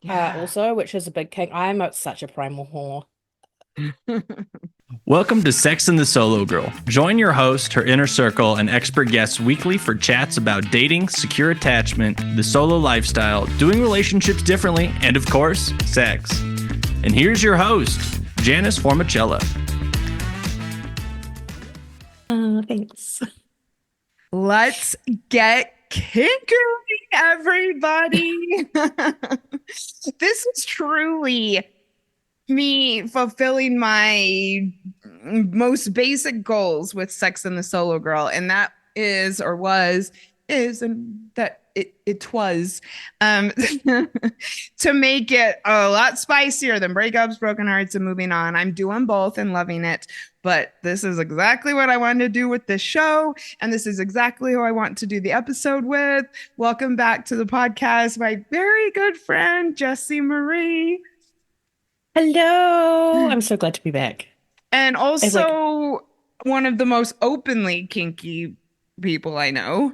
Yeah. Also, which is a big kink. Such a primal whore. Welcome to Sex and the Solo Girl. Join your host, her inner circle, and expert guests weekly for chats about dating, secure attachment, the solo lifestyle, doing relationships differently, and of course, sex. And here's your host, Janice Formichella. Thanks. Let's get kinky, everybody. This is truly me fulfilling my most basic goals with Sex and the Solo Girl. And that is, or was, is, and that it was to make it a lot spicier than breakups, broken hearts, and moving on. I'm doing both and loving it. But this is exactly what I wanted to do with this show. And this is exactly who I want to do the episode with. Welcome back to the podcast, my very good friend, Jessie Maree. Hello. I'm so glad to be back. And It's like, also one of the most openly kinky people I know.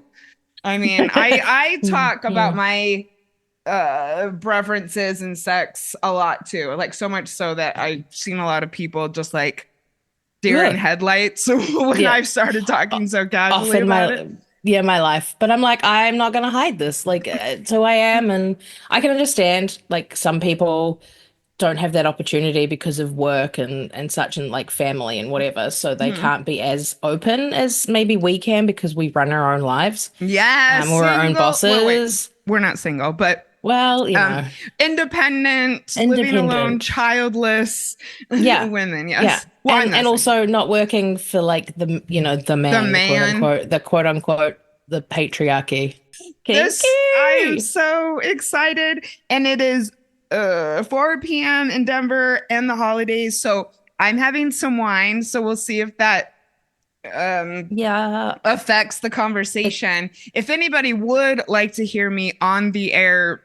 I mean, I talk about my preferences in sex a lot too. Like so much so that I've seen a lot of people just like deer in look, headlights when yeah, I've started talking so off casually in about it. my life. But I'm like, I'm not gonna hide this. Like, it's who I am, and I can understand. Like, some people don't have that opportunity because of work and such, and like family and whatever, so they Hmm. can't be as open as maybe we can because we run our own lives. Yeah, We're our own single. Wait, bosses. we're not single, but Well, um, independent, living alone, independent. childless Yeah. women. Yeah. Yes. Well, I'm not And single. also not working for like the The man, man. the quote unquote, the patriarchy. I am Kinky. so excited, and it is 4 p.m. in Denver and the holidays, so I'm having some wine. So we'll see if that Yeah. affects the conversation. If anybody would like to hear me on the air,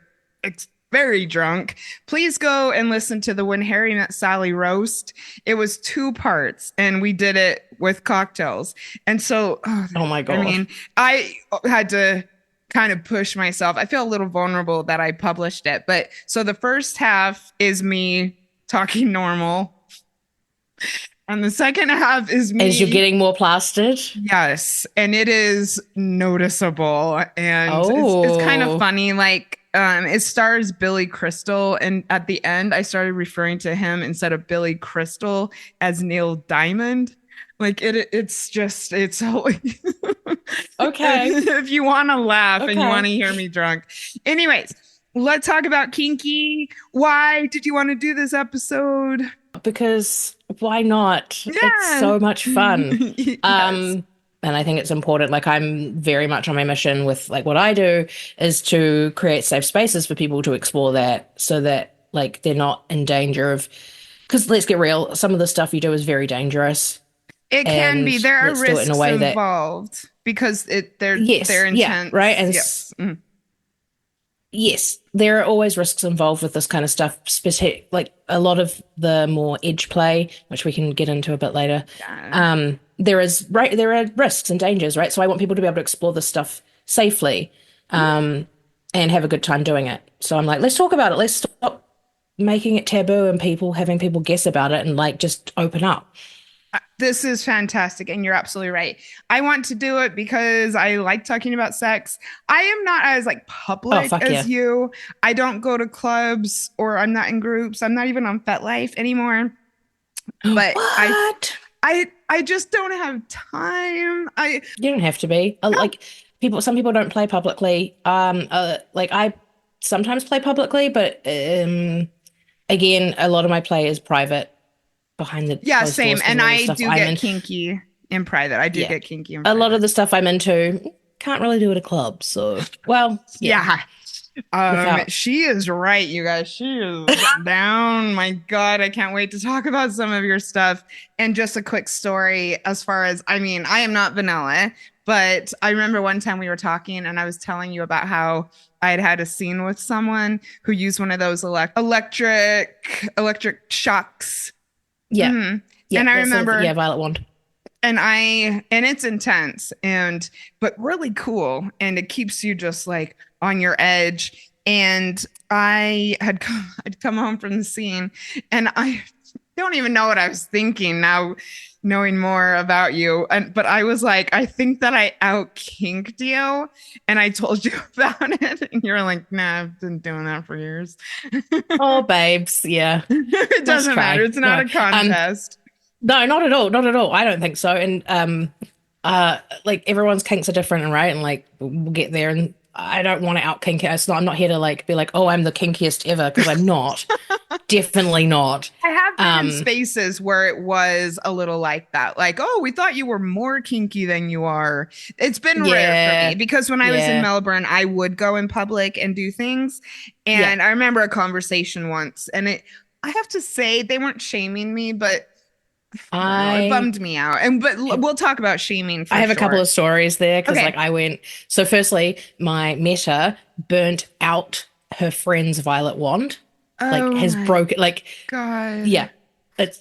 very drunk, please go and listen to the When Harry Met Sally roast. It was 2 parts, and we did it with cocktails. And so, Oh my I God. mean, I had to kind of push myself. I feel a little vulnerable that I published it. But so the first half is me talking normal, and the second half is As you're me. getting more plastered. Yes, and it is noticeable, and it's kind of Oh. funny. Like, it stars Billy Crystal, and at the end, I started referring to him instead of Billy Crystal as Neil Diamond. Like it's just it's so. Okay. If you want to laugh and you want Okay. to hear me drunk, anyways, let's talk about kinky. Why did you want to do this episode? Because why not? It's Yeah. so much fun. Yes. And I think it's important. Like, I'm very much on my mission with like what I do is to create safe spaces for people to explore that, so that like they're not in danger of, because let's get real, some of the stuff you do is very dangerous, It can be. and There are let's do it in a risks way that, involved because they're yes, yeah, right. intense. Yes. Mm. Yes, there are always risks involved with this kind of stuff, like a lot of the more edge play, which we can get into a bit later. Yeah. There are risks and dangers, right? So I want people to be able to explore this stuff safely, and have a good time doing it. So I'm like, let's talk about it. Let's stop making it taboo and having people guess about it, and like just open up. This is fantastic, and you're absolutely right. I want to do it because I like talking about sex. I am not as like Oh, public fuck yeah. as you. I don't go to clubs or I'm not in groups. I'm not even on FetLife anymore. But What? I just don't have time. You don't have to be. No. Like, some people don't play publicly. Like, I sometimes play publicly, but again, a lot of my play is private, behind the Yeah, closed same. doors, because a And lot of the I stuff do I'm get in, kinky in private. I do yeah, get kinky in a lot of private. the stuff I'm into can't really do at a club. So, well, yeah, Yeah. without. She is right, you guys. She is down. My God, I can't wait to talk about some of your stuff. And just a quick story as far as, I mean, I am not vanilla, but I remember one time we were talking and I was telling you about how I had had a scene with someone who used one of those electric shocks. Yeah, Mhm. yeah, And I that's remember, Violet Wand. and it's intense but really cool, and it keeps you just like on your edge. And I'd come home from the scene, and I don't even know what I was thinking now, knowing more about you. But I was like, I think that I out kinked you, and I told you about it, and you're like, nah, I've been doing that for years. Oh, babes, yeah. It doesn't matter. It's not a contest. No, not at all. Not at all. I don't think so. And like everyone's kinks are different, right? And like we'll get there. And I don't want to out kink it. I'm not here to like be like, oh, I'm the kinkiest ever, because I'm not. Definitely not. I have been in spaces where it was a little like that. Like, oh, we thought you were more kinky than you are. It's been rare for me because when I was in Melbourne, I would go in public and do things. And I remember a conversation once, and I have to say they weren't shaming me, but it bummed me out. But we'll talk about shaming for I have sure. a couple of stories there because like I went. So firstly, my meta burnt out her friend's violet wand. Like has broken. Like God. Yeah.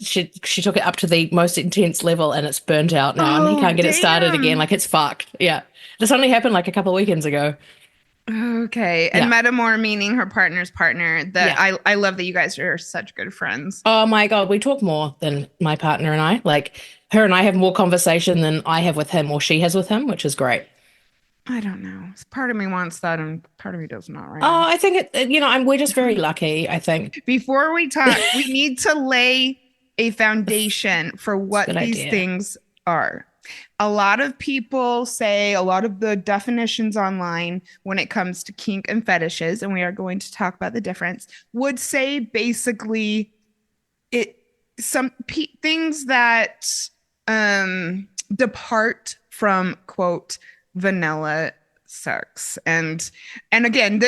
She took it up to the most intense level and it's burnt out now, and he can't get it started again. Like it's fucked. Yeah. This only happened like a couple of weekends ago. Okay. And metamor meaning her partner's partner. I love that you guys are such good friends. Oh my God. We talk more than my partner and I. Like her and I have more conversation than I have with him or she has with him, which is great. I don't know. Part of me wants that and part of me does not right now. Oh, I think we're just very lucky, I think. Before we talk, we need to lay a foundation for what these things are. A lot of people say a lot of the definitions online when it comes to kink and fetishes, and we are going to talk about the difference, would say basically things that depart from, quote, vanilla sex. And again,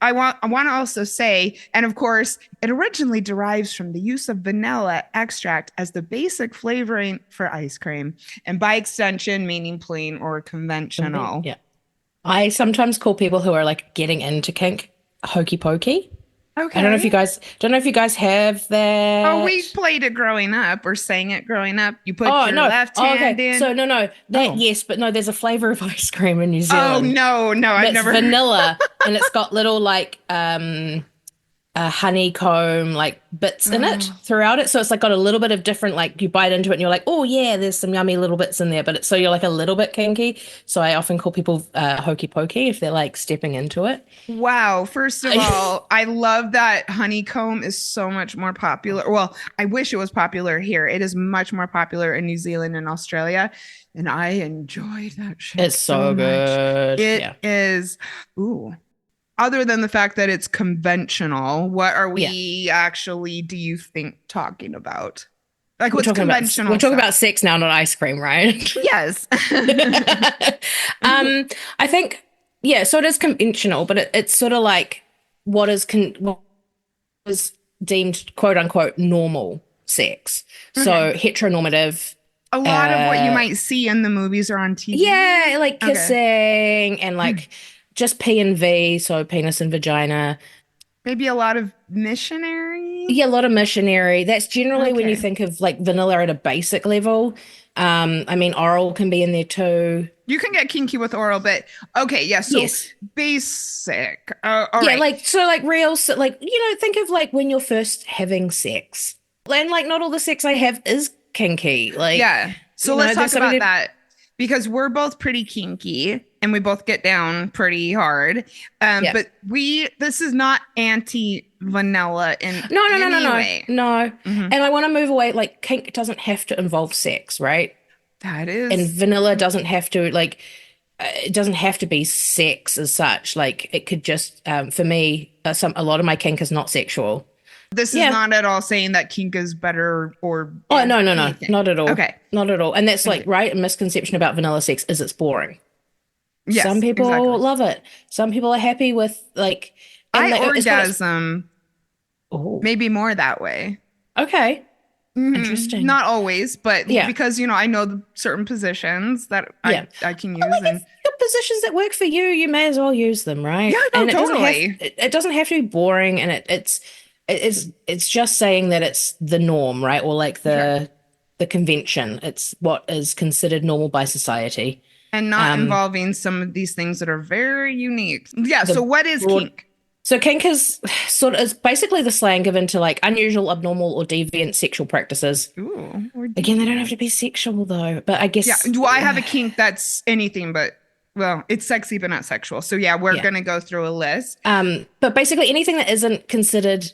I want to also say, and of course, it originally derives from the use of vanilla extract as the basic flavoring for ice cream, and by extension, meaning plain or conventional. Yeah. I sometimes call people who are like getting into kink hokey pokey. Okay. I don't know if you guys have that. Oh, we played it growing up or sang it growing up. You put your left hand in. So yes, but no, there's a flavor of ice cream in New Zealand. Oh no, I've never vanilla and it's got little like honeycomb like bits in it throughout it. So it's like got a little bit of different, like you bite into it and you're like, oh yeah, there's some yummy little bits in there. But so you're like a little bit kinky. So I often call people hokey pokey if they're like stepping into it. Wow. First of all, I love that honeycomb is so much more popular. Well, I wish it was popular here. It is much more popular in New Zealand and Australia. And I enjoy that shit. It's so good. It is. Ooh. Other than the fact that it's conventional, what are we actually, do you think, talking about? Like what's conventional? We're talking about sex now, not ice cream, right? Yes. I think, so it is conventional, but it's sort of like what is deemed, quote unquote, normal sex. So heteronormative. A lot of what you might see in the movies or on TV. Yeah, like kissing and like just P and V, so penis and vagina. Maybe a lot of missionary. Yeah, a lot of missionary. That's generally when you think of like vanilla at a basic level. I mean, oral can be in there too. You can get kinky with oral, but so basic. All right. like real, like, think of like when you're first having sex. And like not all the sex I have is kinky. Like, so let's talk about that. Because we're both pretty kinky and we both get down pretty hard. But this is not anti-vanilla in any way. No. And I want to move away. Like kink doesn't have to involve sex, right? That is. And vanilla doesn't have to it doesn't have to be sex as such. Like it could just, for me, a lot of my kink is not sexual. This is not at all saying that kink is better or. Oh, no, not at all. Okay. Not at all. And that's like, right, a misconception about vanilla sex is it's boring. Yes, some people love it. Some people are happy with like. I orgasm maybe more that way. Okay. Interesting. Not always, but because, I know certain positions that I can use. Well, like if your positions that work for you, you may as well use them, right? Yeah, no, totally. It doesn't have to be boring, and it's just saying that it's the norm, right? Or like the convention. It's what is considered normal by society. And not involving some of these things that are very unique. Yeah, so what is kink? So kink is sort of is basically the slang given to like unusual, abnormal, or deviant sexual practices. Ooh, or Again, they don't have deviant. to be sexual though, but I Yeah. guess Do I have a kink that's anything but, well, it's sexy but not sexual. So yeah, we're yeah. gonna go through a list. But basically anything that isn't considered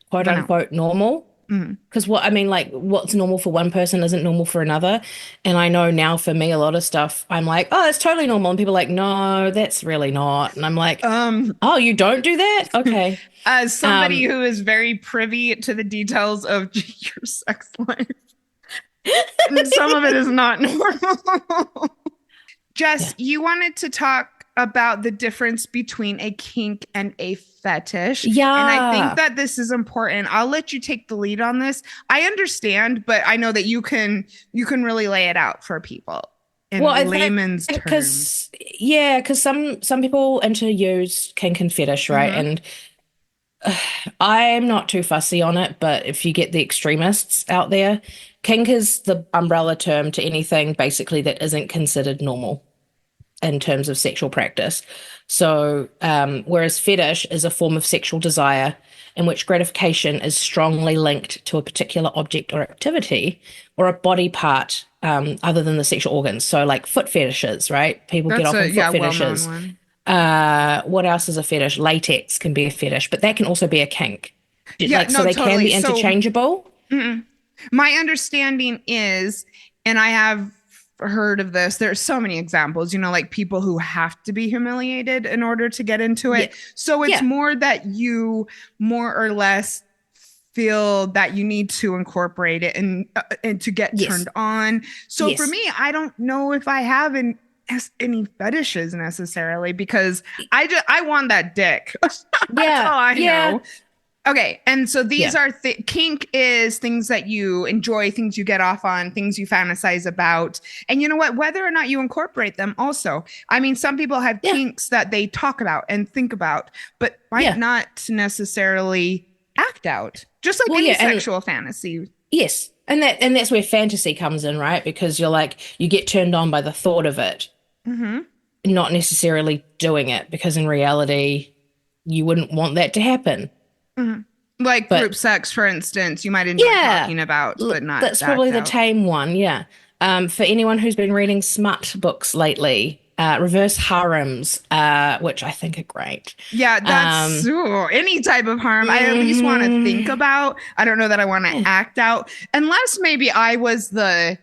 quote Vanilla. unquote normal. Mhm. Because what I mean, like what's normal for one person isn't normal for another. And I know now for me, a lot of stuff, I'm like, oh, it's totally normal. And people are like, no, that's really not. And I'm like, Um, oh, you don't do that? Okay. as somebody Um, who is very privy to the details of your sex life, and some of it is not normal. yeah. Jess, you wanted to talk about the difference between a kink and a fetish. And I think Yeah. that this is important. I'll let you take the lead on this. I understand, but I know that you can really lay it out for people in Well, I think layman's terms. because some people interuse kink and fetish, right? Mhm. And I'm not too fussy on it, but if you get the extremists out there, kink is the umbrella term to anything basically that isn't considered normal in terms of sexual practice. So, whereas fetish is a form of sexual desire in which gratification is strongly linked to a particular object or activity or a body part, other than the sexual organs. So, like foot fetishes, right? People get That's off a on foot yeah, well-known fetishes. one. What else is a fetish? Latex can be a fetish, but that can also be a kink. Yeah, Like, so no, they can totally. be So interchangeable. mm, my understanding is, and I have heard of this, there's so many examples, like people who have to be humiliated in order to get into Yeah. it. So it's Yeah. more that you more or less feel that you need to incorporate it and to get Yes. turned on. So for Yes. me, I don't know if I have any fetishes necessarily because I want that dick. That's Yeah. all I Yeah. know. Okay, and so these Yeah. are kink is things that you enjoy, things you get off on, things you fantasize about. And you know what? Whether or not you incorporate them also. I mean, some people have Yeah. kinks that they talk about and think about, but might Yeah. not necessarily act out. Just like Well, any yeah. And sexual fantasy. yes. And that's where fantasy comes in, right? Because you're like, you get turned on by the thought of it, Hmm. not necessarily doing it, because in reality, you wouldn't want that to happen. Hmm. Like group But sex, for instance, you might enjoy yeah, talking about, but not that's act probably the out. tame one. Yeah. For anyone who's been reading smut books lately, reverse harems, which I think are great. Yeah, that's Um, any type of harm I at least want to think mhm, about. I don't know that I want to yeah. act out unless maybe I was the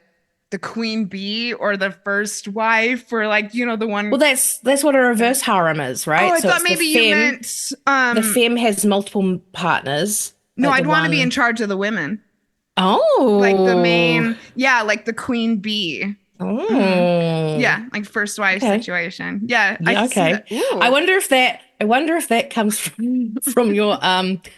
queen bee or the first wife or like, the Well, one. that's what a reverse harem is, Oh, right? I So thought it's maybe you meant the femme has multiple partners, no, but the I'd want to be in one charge of the women. Like the oh main, yeah, like the queen bee. Hmm. oh Yeah, like first wife okay. situation. Yeah, I Yeah, can see okay. that. Ooh, I wonder if that comes from your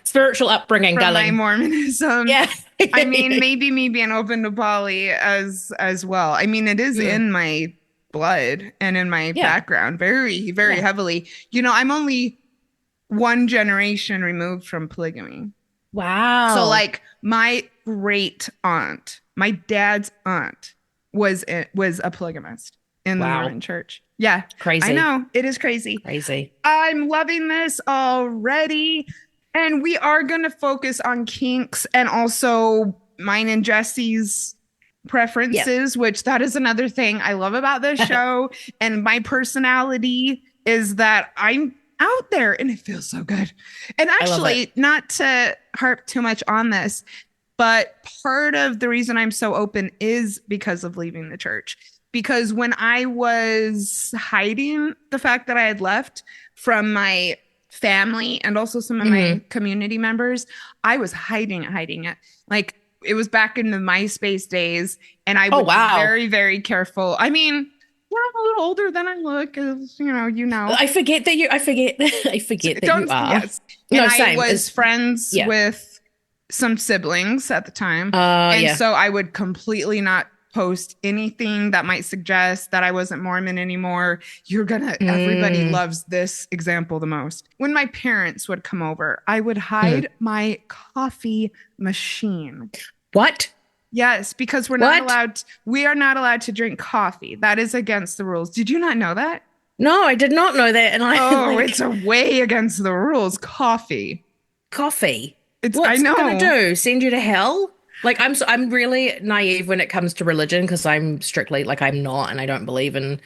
spiritual upbringing, from my darling. Mormonism. Yeah. I mean, maybe me being open to poly as well. I mean, it is Mm, in my blood and in my yeah. background very, very Yeah. heavily. I'm only one generation removed from polygamy. So Wow. like my great aunt, my dad's aunt was a polygamist in the Wow. Mormon church. Yeah, I Crazy. know. It is crazy. Crazy. I'm loving this already. And we are going to focus on kinks and also mine and Jesse's Yeah. preferences, which that is another thing I love about this show. And my personality is that I'm out there and it feels so good. And I love it. actually, not to harp too much on this, but part of the reason I'm so open is because of leaving the church. Because when I was hiding the fact that I had left from my family and also some of my Hmm. community members, I was hiding it. Like it was back in the MySpace days, and I Oh, would be wow. very, very careful. I mean, yeah, I'm a little older than I look, as I forget that I forget that you Don't, are. yes. And No, I same. was friends Yeah. with some siblings at the time. And Yeah. so I would completely not post anything that might suggest that I wasn't Mormon anymore. Everybody Mm. loves this example the most. When my parents would come over, I would Mm. hide my coffee machine. What? Yes, because What? we are not allowed to drink coffee. That is against the rules. Did you not know that? No, I did not know that. And I Oh, like it's a way against the rules. Coffee. coffee. I What's it gonna know. do? Send you to hell? Like I'm really naive when it comes to religion because I'm strictly like I'm not and I don't believe in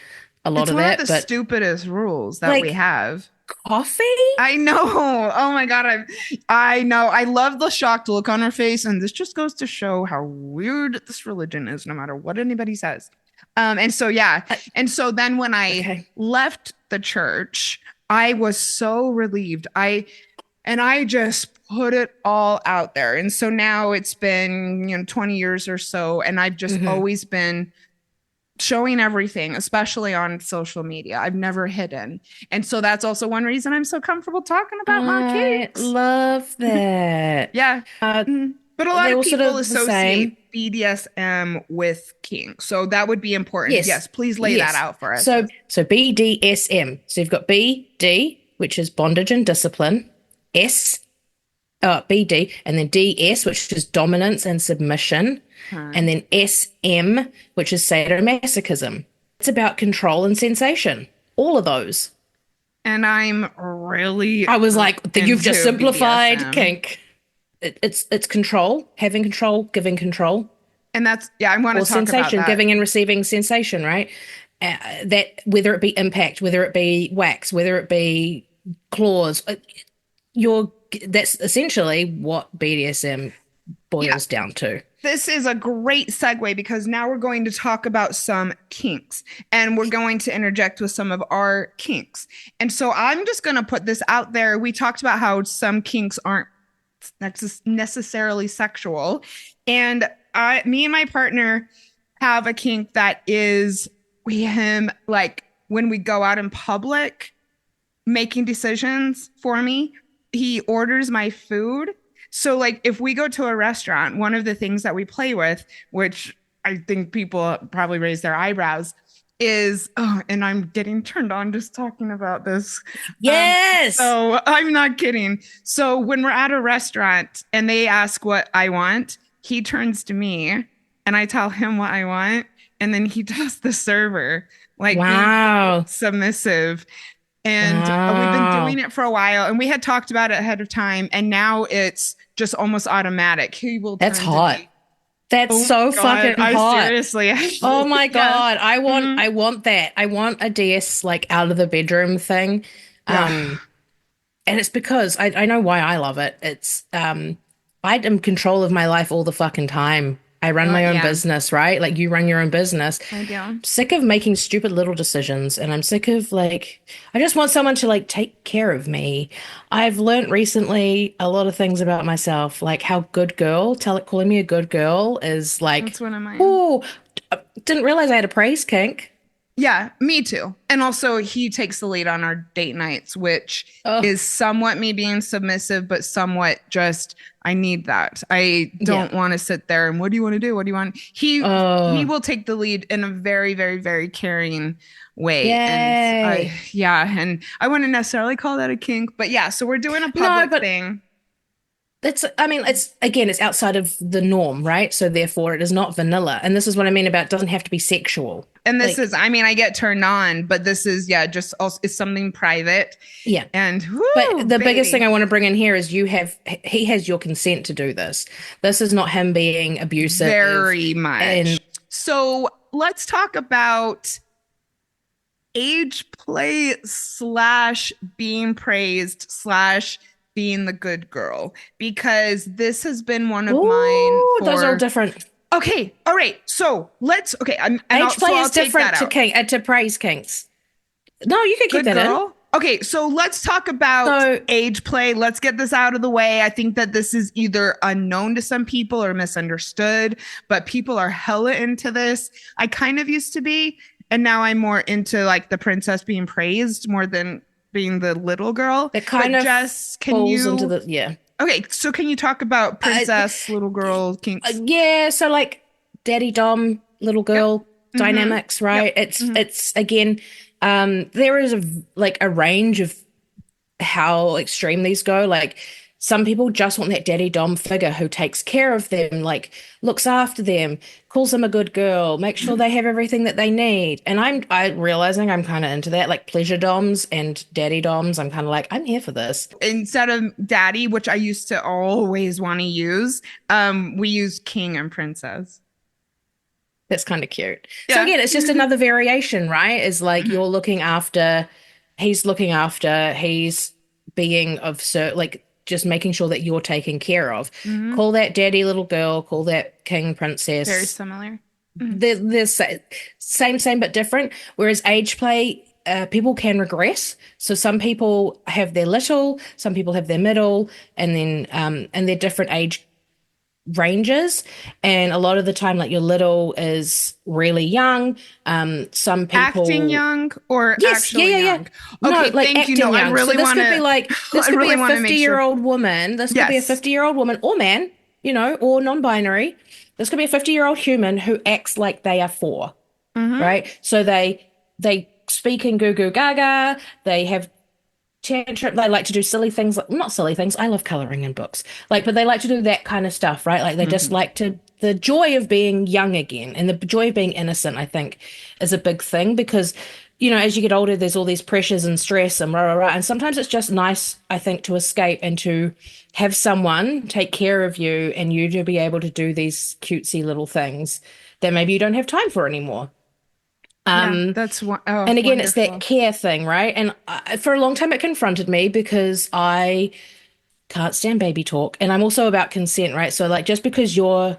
a lot It's of one of the that. But stupidest rules that we like have. coffee? I know. Oh my God. I know. I love the shocked look on her face. And this just goes to show how weird this religion is, no matter what anybody says. And so, yeah. And so then when I Okay. left the church, I was so relieved. I just put it all out there. And so now it's been, 20 years or so. And I've just Hmm. always been showing everything, especially on social media. I've never hidden. And so that's also one reason I'm so comfortable talking about my I kinks. love that. Yeah. Uh, But a lot they're of all sort people of the same. associate BDSM with kink. So that would be important. Yes. Yes, please lay that Yes. out for us. So BDSM. So you've got BD, which is bondage and discipline, S, BD, and then DS, which is dominance and submission, Huh. and then SM, which is sadomasochism. It's about control and sensation. All of those. And I'm really I was like, you've just into simplified BDSM. kink. It's control, having control, giving control. And that's, yeah, I want to Or talk about sensation, that. giving and receiving sensation, right? That whether it be impact, whether it be wax, whether it be claws, that's essentially what BDSM boils down to. This is a great segue because now we're going to talk about some kinks and we're going to interject with some of our kinks. And so I'm just going to put this out there. We talked about how some kinks aren't necessarily sexual. And me and my partner have a kink that is him, like when we go out in public, making decisions for me. He orders my food. So, like, if we go to a restaurant, one of the things that we play with, which I think people probably raise their eyebrows, is, oh, and I'm getting turned on just talking about this. Yes. So I'm not kidding. So when we're at a restaurant and they ask what I want, he turns to me and I tell him what I want. And then he does the server, like Wow. being submissive. And we've been Wow. doing it for a while, and we had talked about it ahead of time, and now it's just almost automatic. He will. That's turn to hot. me. That's Oh so God, fucking I hot. seriously. Oh my Yeah. God. Mhm. I want that. I want a DS like out of the bedroom thing. Yeah. And it's because I know why I love it. It's I'm in control of my life all the fucking time. I run my own Yeah. business, right? Like you run your own business. I do. Sick of making stupid little decisions, and I'm sick of like I just want someone to like take care of me. I've learned recently a lot of things about myself, like how good girl, calling me a good girl is like, That's one of mine. oh, didn't realize I had a praise kink. Yeah, me too. And also, he takes the lead on our date nights, which Oh, is somewhat me being submissive, but somewhat just I need that. I don't want to sit there and what do you want to do? What do you want? He oh, will take the lead in a very, very, very caring way. yay. And I wouldn't necessarily call that a kink, but yeah, so we're doing a No, public but thing. I mean, it's outside of the norm, right? So therefore it is not vanilla. And this is what I mean about it doesn't have to be sexual. And this Like, is, I mean, I get turned on, but this is, yeah, just also it's something private. yeah. And But the biggest thing baby. I want to bring in here is he has your consent to do this. This is not him being abusive. Very much. And So let's talk about age play slash being praised slash being the good girl, because this has been one of mine ooh, those are for different. okay. All right. So let's okay. Age play is take different that to out. kink to praise kinks. No, you can keep Good that in. girl. Okay, so let's talk about So- age play. Let's get this out of the way. I think that this is either unknown to some people or misunderstood, but people are hella into this. I kind of used to be, and now I'm more into like the princess being praised more than being the little girl. It kind But of Jess, can falls you? into the yeah. Okay, so can you talk about princess, little girl, kinks? Yeah, so like daddy dom, little girl dynamics, right? It's again, there is a range of how extreme these go. Like Some people just want that daddy dom figure who takes care of them, like looks after them, calls them a good girl, makes sure they have everything that they need. And I realizing I'm kind of into that, like pleasure doms and daddy doms. I'm kind of like, I'm here for this. Instead of daddy, which I used to always want to use, we use king and princess. That's kind of cute. So Yeah. again, it's just another variation, right? Is like you're looking after, he's being of like just making sure that you're taken care of. Call that daddy little girl, call that king princess. Very similar. They're same but different. Whereas age play, people can regress. So some people have their little, some people have their middle, and then and they're different age ranges. And a lot of the time, like your little is really young. Some people Acting young or yes, actually yeah. young? No, Okay, like thank you. acting No, I young. really so this want could be to. like this I could really be a want to make sure. 50-year-old woman. This could be a Yes. 50-year-old woman or man, or non-binary. This could be a 50-year-old human who acts like they are 4, right? So they speak in goo goo gaga. They have tantrum. They like to do silly things, like not silly things. I love coloring in books, but they like to do that kind of stuff, right? Like they just like to the joy of being young again, and the joy of being innocent. I think is a big thing because as you get older, there's all these pressures and stress and rah rah rah, and sometimes it's just nice, I think, to escape and to have someone take care of you and you to be able to do these cutesy little things that maybe you don't have time for anymore. Yeah, that's one. Oh, And again, it's that wonderful. care thing, right? And for a long time, it confronted me because I can't stand baby talk. And I'm also about consent, right? So, like, just because you're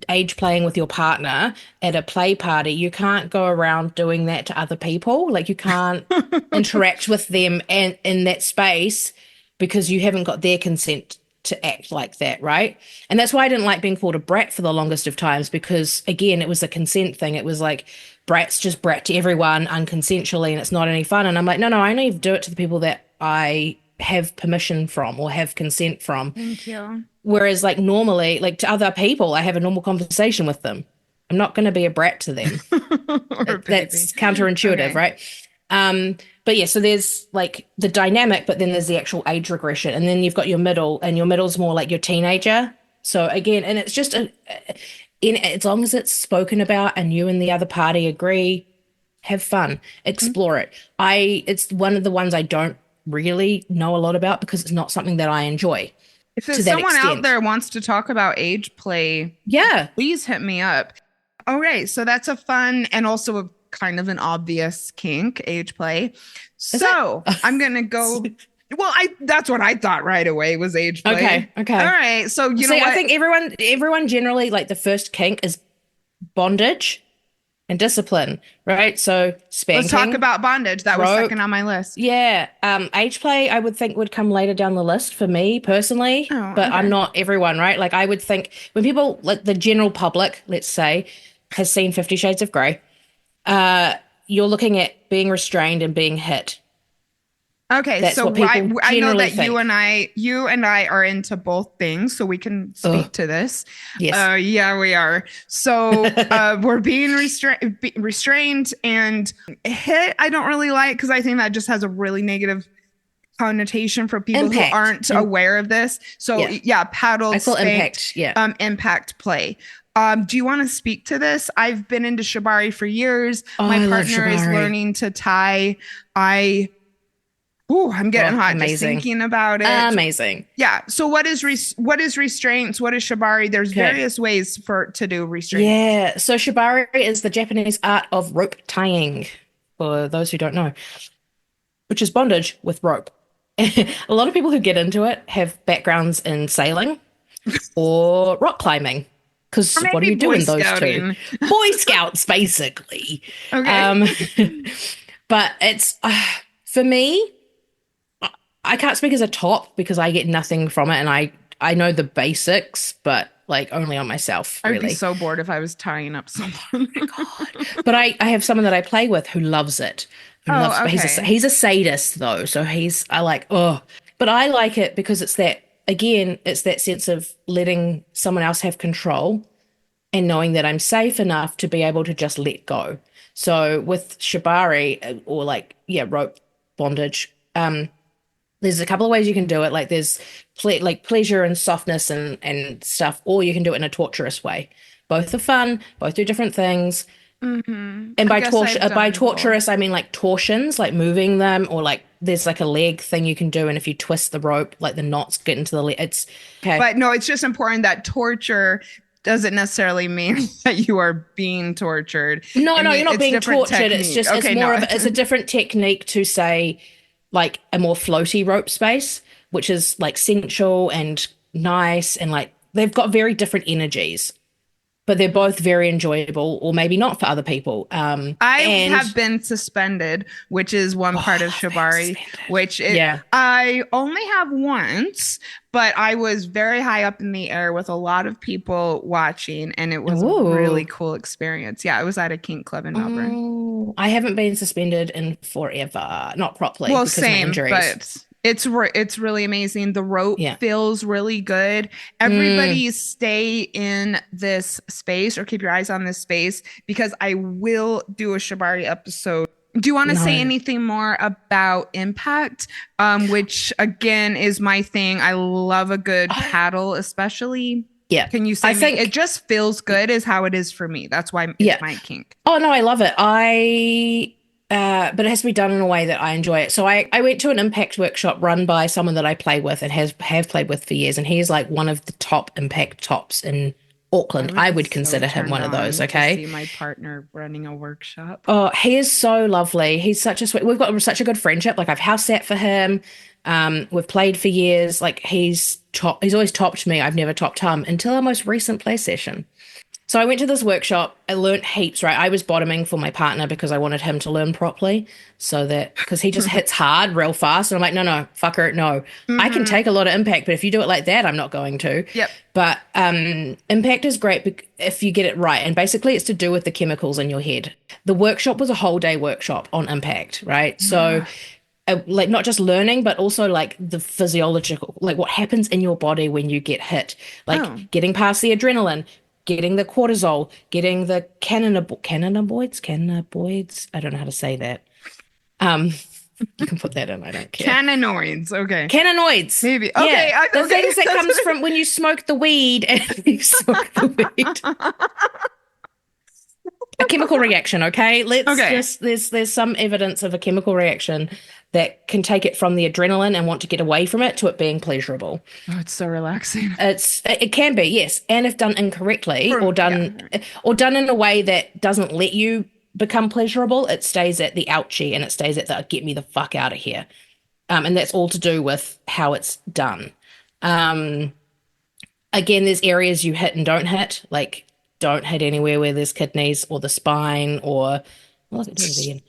age playing with your partner at a play party, you can't go around doing that to other people. Like, you can't interact with them and in that space because you haven't got their consent to act like that, right? And that's why I didn't like being called a brat for the longest of times because, again, it was a consent thing. It was like, brat's just brat to everyone unconsensually and it's not any fun. And I'm like, no, I only do it to the people that I have permission from or have consent from. Thank you. Whereas like normally, like to other people, I have a normal conversation with them. I'm not going to be a brat to them. Or That's baby. counterintuitive, Okay. right? But yeah, so there's like the dynamic, but then there's the actual age regression. And then you've got your middle, and your middle's more like your teenager. So again, and it's just as long as it's spoken about and you and the other party agree, have fun, explore it. It's one of the ones I don't really know a lot about because it's not something that I enjoy If to there's that someone out extent. there wants to talk about age play, Yeah. please hit me up. All right, so that's a fun and also a kind of an obvious kink, age play. So I'm gonna go. Well, that's what I thought right away was age play. Okay. All right, so you know See, what? I think everyone generally like the first kink is bondage and discipline, right? So spanking. Let's talk about bondage. That was rope. second on my list. Yeah, age play I would think would come later down the list for me personally, Oh, but okay. I'm not everyone, right? Like I would think when people like the general public, let's say, has seen 50 Shades of Grey, you're looking at being restrained and being hit. Okay, That's so what people I know generally that you and I are into both things, so we can speak to this. Yes. Yeah, we are. So we're being restrained and hit. I don't really like because I think that just has a really negative connotation for people Impact. who aren't aware of this. So yeah, paddle, I feel spanked, impact. Yeah. impact play. Do you want to speak to this? I've been into shibari for years. Oh, My I love partner is shibari. learning to tie. I'm getting hot just amazing. thinking about it. Amazing. Yeah. So what is restraints? What is shibari? There's various ways to do restraints. Yeah. So shibari is the Japanese art of rope tying, for those who don't know, which is bondage with rope. A lot of people who get into it have backgrounds in sailing or rock climbing. Because Or what do maybe you do Boy in those Scouting. two? Boy Scouts, basically. Okay. But it's, for me, I can't speak as a top because I get nothing from it. And I know the basics, but like only on myself, I'd really. be so bored if I was tying up someone. But I have someone that I play with who loves it. Oh, He's a sadist though, so but I like it because it's that sense of letting someone else have control and knowing that I'm safe enough to be able to just let go. So with shibari or rope bondage, There's a couple of ways you can do it. Like there's like pleasure and softness and stuff, or you can do it in a torturous way. Both are fun. Both do different things. Mm-hmm. And I guess I've by done both. torturous, I mean like torsions, like moving them, or like there's like a leg thing you can do, and if you twist the rope, like the knots get into the leg. It's okay. But no, it's just important that torture doesn't necessarily mean that you are being tortured. No, I no, mean, you're not it's being different tortured. It's technique. just it's Okay, more no. of it's a different technique to say like a more floaty rope space, which is like sensual and nice, and like they've got very different energies, but they're both very enjoyable, or maybe not for other people. I And have been suspended, which is one part of shibari, yeah. I only have once, but I was very high up in the air with a lot of people watching, and it was a really Ooh. cool experience. Yeah, I was at a kink club in Melbourne. Oh, I haven't been suspended in forever, not properly Well, because of my same, injuries. but it's really amazing. The rope Yeah. feels really good. Mm. Everybody stay in this space or keep your eyes on this space because I will do a Shibari episode. Do you want to say No. anything more about impact? Which again is my thing. I love a good paddle, especially. Yeah. Can you I say me? think, It just feels good, is how it is for me. That's why it's yeah. my kink. Oh no, I love it. But it has to be done in a way that I enjoy it. So I went to an impact workshop run by someone that I play with and have played with for years, and he's like one of the top impact tops in Auckland. I Be would so consider him turned one of those, on to okay? see my partner running a workshop. Oh, he is so lovely. He's such a sweet. We've got such a good friendship. Like I've house sat for him. We've played for years. Like he's always topped me. I've never topped him until our most recent play session. So I went to this workshop. I learnt heaps, right? I was bottoming for my partner because I wanted him to learn properly. So that, because he just hits hard real fast. And I'm like, no, no, fucker, no. I can Mm-hmm. take a lot of impact, but if you do it like that, I'm not going to. Yep. But impact is great if you get it right. And basically, it's to do with the chemicals in your head. The workshop was a whole day workshop on impact, right? So like not just learning, but also like the physiological, like what happens in your body when you get hit, like Oh, getting past the adrenaline, getting the cortisol, getting the cannabinoids. I don't know how to say that. Um, you can put that in. I don't care. cannabinoids. Okay. Cannabinoids. Maybe. Yeah, Okay. the Okay. things that That's comes what from when you smoke the weed and you smoke the weed. A chemical reaction, okay? Let's Okay. just there's some evidence of a chemical reaction that can take it from the adrenaline and want to get away from it to it being pleasurable. Oh, it's so relaxing. It can be, yes, and if done incorrectly or done Yeah. in a way that doesn't let you become pleasurable, it stays at the ouchie and it stays at the get me the fuck out of here. And that's all to do with how it's done. Um, Again, there's areas you hit and don't hit, like don't hit anywhere where there's kidneys or the spine or well, look at it again.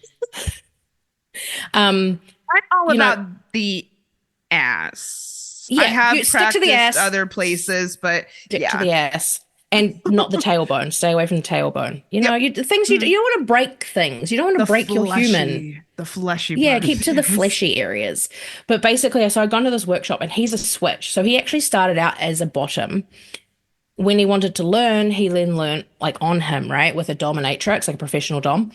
Um, I'm all you know, about the ass. I yeah, have you stick to the practiced ass, other places, but stick yeah. to the ass, and not the tailbone. Stay away from the tailbone. You know, the things you don't want to break things. You don't want to break your human. The fleshy Yeah, part of keep to the things. fleshy areas. But basically, so I'd gone to this workshop and he's a switch. So he actually started out as a bottom. When he wanted to learn, he then learned like on him, right? With a dominatrix, like a professional dom.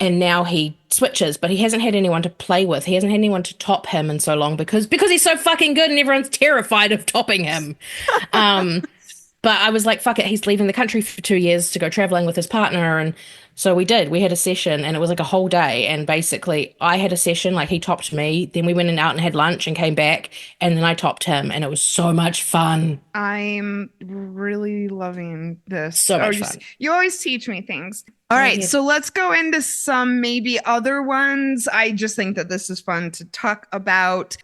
And now he switches, but he hasn't had anyone to play with. He hasn't had anyone to top him in so long because he's so fucking good and everyone's terrified of topping him. But I was like, fuck it, he's leaving the country for 2 years to go traveling with his partner. And so we did. We had a session and it was like a whole day. And basically, I had a session, like he topped me. Then we went out and had lunch and came back. And then I topped him. And it was so much fun. I'm really loving this. So much fun. You always teach me things. All right, yeah. so let's go into some maybe other ones. I just think that this is fun to talk about.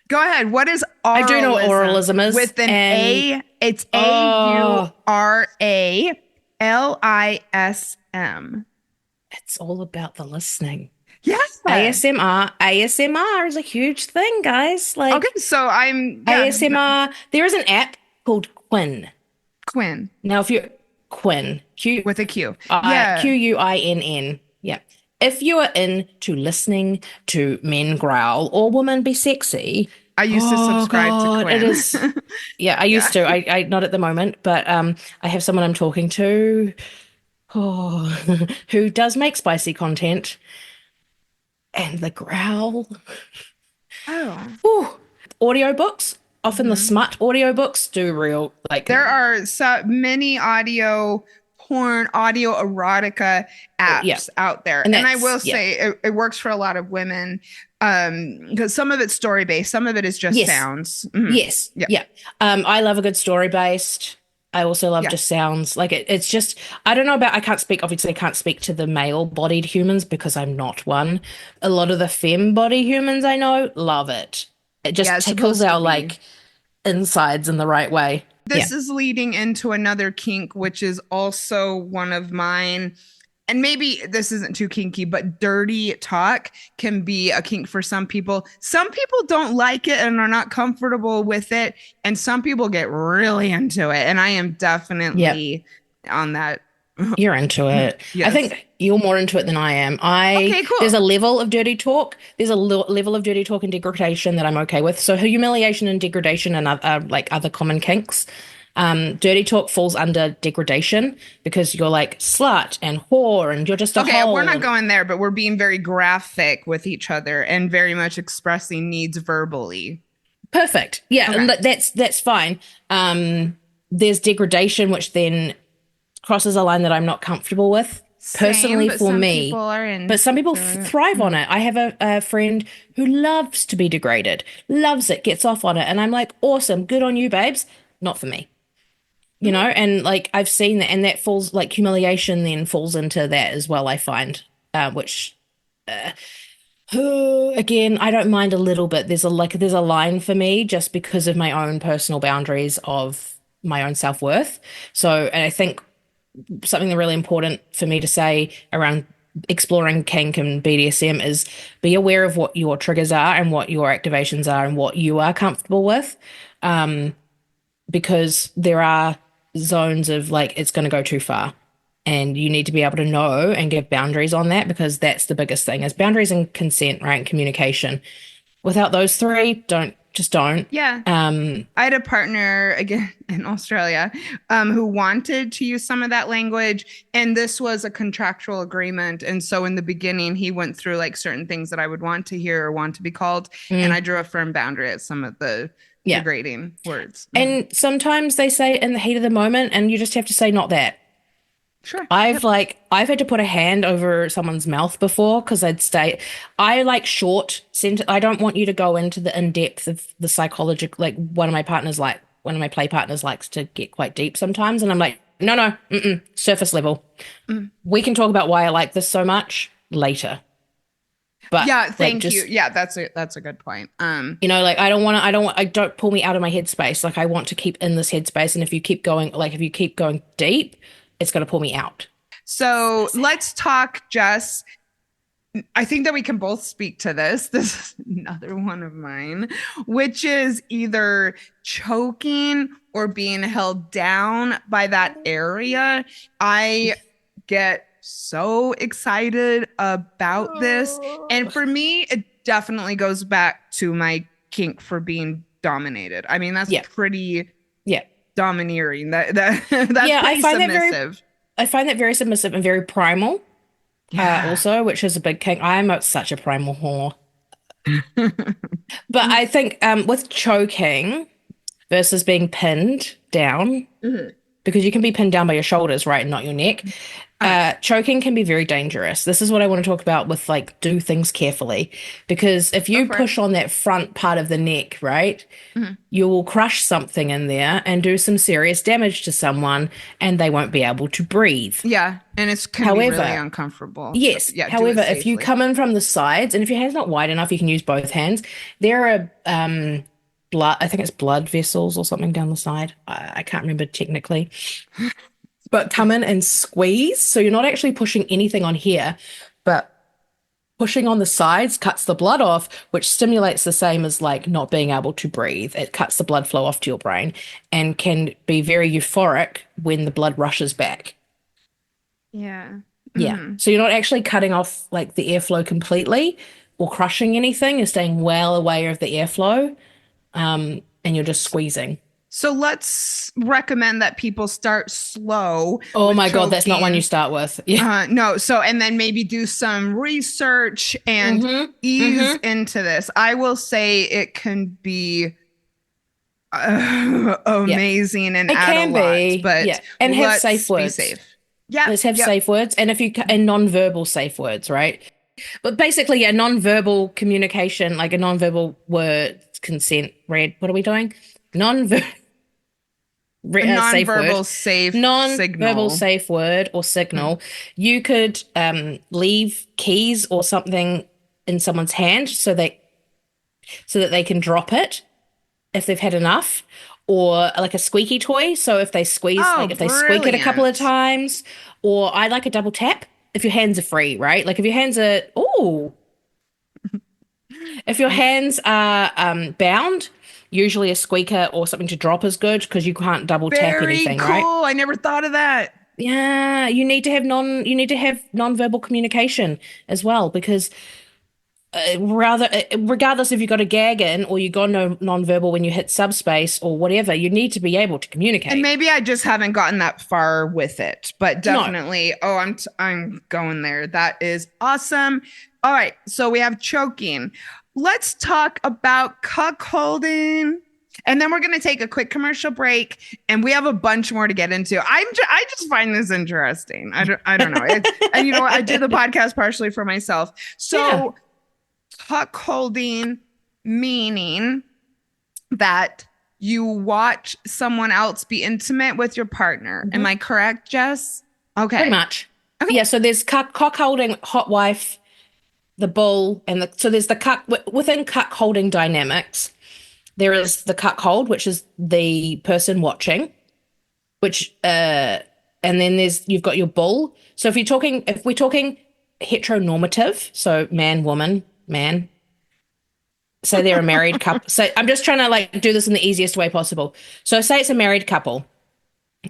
Go ahead. What is Auralism? I do know what Auralism is. With an A. It's Auralism. It's all about the listening. Yes. ASMR is a huge thing, guys. Like, okay, so ASMR. There is an app called Quinn. Quinn. Now, if you're Quinn, with a Q. Yeah. Quinn. Yeah. If you are into listening to men growl or women be sexy, I used to subscribe to Quinn. It is. Yeah, I used to. I not at the moment, but I have someone I'm talking to who does make spicy content. And the growl. Oh. Ooh, audiobooks. Often the smut audiobooks do real like There are so many audio porn, audio erotica yeah. apps out there. And And I that's will say it works for a lot of women because some of it's story based, some of it is just Yes. sounds. Mhm. Yes. Yeah. Yeah. I love a good story based. I also love Yeah. just sounds. Like it's just I don't know about I can't speak obviously I can't speak to the male bodied humans because I'm not one. A lot of the femme body humans I know love it. It just Yeah, it's tickles supposed to our be. like insides in the right way. Yeah. This is leading into another kink, which is also one of mine. And maybe this isn't too kinky, but dirty talk can be a kink for some people. Some people don't like it and are not comfortable with it. And some people get really into it. And I am definitely on that. You're into it. Yes. I think you're more into it than I am. Okay, cool. There's a level of dirty talk. There's a level of dirty talk and degradation that I'm okay with. So humiliation and degradation and like other common kinks. Dirty talk falls under degradation because you're like slut and whore and you're just a Okay, hoe. we're not going there, but we're being very graphic with each other and very much expressing needs verbally. Perfect. Yeah, Okay. and that's fine. There's degradation, which then crosses a line that I'm not comfortable with personally Same, but for some me. people are in But some people it. thrive on it. I have a friend who loves to be degraded, loves it, gets off on it, and I'm like, awesome, good on you, babes. Not for me. You know, and like I've seen that, and that falls like humiliation then falls into that as well, I find, which again, I don't mind a little bit. There's a line for me just because of my own personal boundaries of my own self-worth. So, and I think something that's really important for me to say around exploring kink and BDSM is be aware of what your triggers are and what your activations are and what you are comfortable with. Because there are zones of like it's going to go too far and you need to be able to know and give boundaries on that because that's the biggest thing is boundaries and consent, right? And communication. Without those three, don't. Yeah. I had a partner again in Australia who wanted to use some of that language, and this was a contractual agreement. And so in the beginning, he went through like certain things that I would want to hear or want to be called, and I drew a firm boundary at some of the degrading words. And sometimes they say it in the heat of the moment, and you just have to say not that. Sure. I've had to put a hand over someone's mouth before because I like short sentence. I don't want you to go into the in-depth of the psychological, like one of my play partners likes to get quite deep sometimes. And I'm like, no, surface level. We can talk about why I like this so much later. But yeah, thank you. Yeah, that's a good point. You know, like don't pull me out of my headspace. Like I want to keep in this headspace. And if you keep going deep, it's going to pull me out. So let's talk, Jess. I think that we can both speak to this. This is another one of mine, which is either choking or being held down by that area. I get so excited about this. And for me, it definitely goes back to my kink for being dominated. I mean, that's pretty domineering. That's pretty submissive. I find that very submissive and very primal. Also, which is a big kink. I'm such a primal whore. But I think with choking versus being pinned down, because you can be pinned down by your shoulders, right, and not your neck. Choking can be very dangerous. This is what I want to talk about with like do things carefully, because if you push on that front part of the neck, right, you will crush something in there and do some serious damage to someone, and they won't be able to breathe. Yeah, and it's can be really uncomfortable. Yes. So, however, if you come in from the sides, and if your hand's not wide enough, you can use both hands. There are I think it's blood vessels or something down the side. I can't remember technically. But come in and squeeze. So you're not actually pushing anything on here, but pushing on the sides cuts the blood off, which stimulates the same as like not being able to breathe. It cuts the blood flow off to your brain and can be very euphoric when the blood rushes back. Yeah. Yeah. So you're not actually cutting off like the airflow completely or crushing anything. You're staying well away of the airflow. And you're just squeezing. So let's recommend that people start slow. Oh with my God, that's not one choking. you start with. Yeah. No. So, and then maybe do some research and ease into this. I will say it can be Yeah. amazing and It add a can lot, be. but Yeah. And have let's safe be words. safe. Yeah. Let's have Yep. safe words. And if you and non-verbal safe words, right? But basically, a non-verbal communication, like a non-verbal word, consent, read. What are we doing? Non-verbal A safe word. non-verbal safe Non-verbal signal. safe word or signal. You could leave keys or something in someone's hand so that they can drop it if they've had enough, or like a squeaky toy. So if they squeeze, Oh, like if they squeak it a couple of brilliant. times, or I like a double tap if your hands are free, right? Like if your hands are, oh, if your hands are bound, usually a squeaker or something to drop is good because you can't double tap Very anything, cool. right? I never thought of that. Yeah, you need to have non-verbal communication as well because regardless if you got a gag in or you got no non-verbal when you hit subspace or whatever, you need to be able to And communicate. maybe I just haven't gotten that far with it, but No. definitely. Oh, I'm going there. That is awesome. All right, so we have choking. Let's talk about cuckolding. And then we're going to take a quick commercial break, and we have a bunch more to get into. I just find this interesting. I don't know. And you know what? I did the podcast partially for myself. So cuckolding, meaning that you watch someone else be intimate with your partner. Am I correct, Jess? Okay. Pretty much. Yeah, so there's cuckolding, hot wife, the bull, and so there's the within cuckolding dynamics. There is the cuckold, which is the person watching, which and then you've got your bull. So if we're talking heteronormative, so man, woman, man. So they're a married couple. So I'm just trying to like do this in the easiest way possible. So say it's a married couple,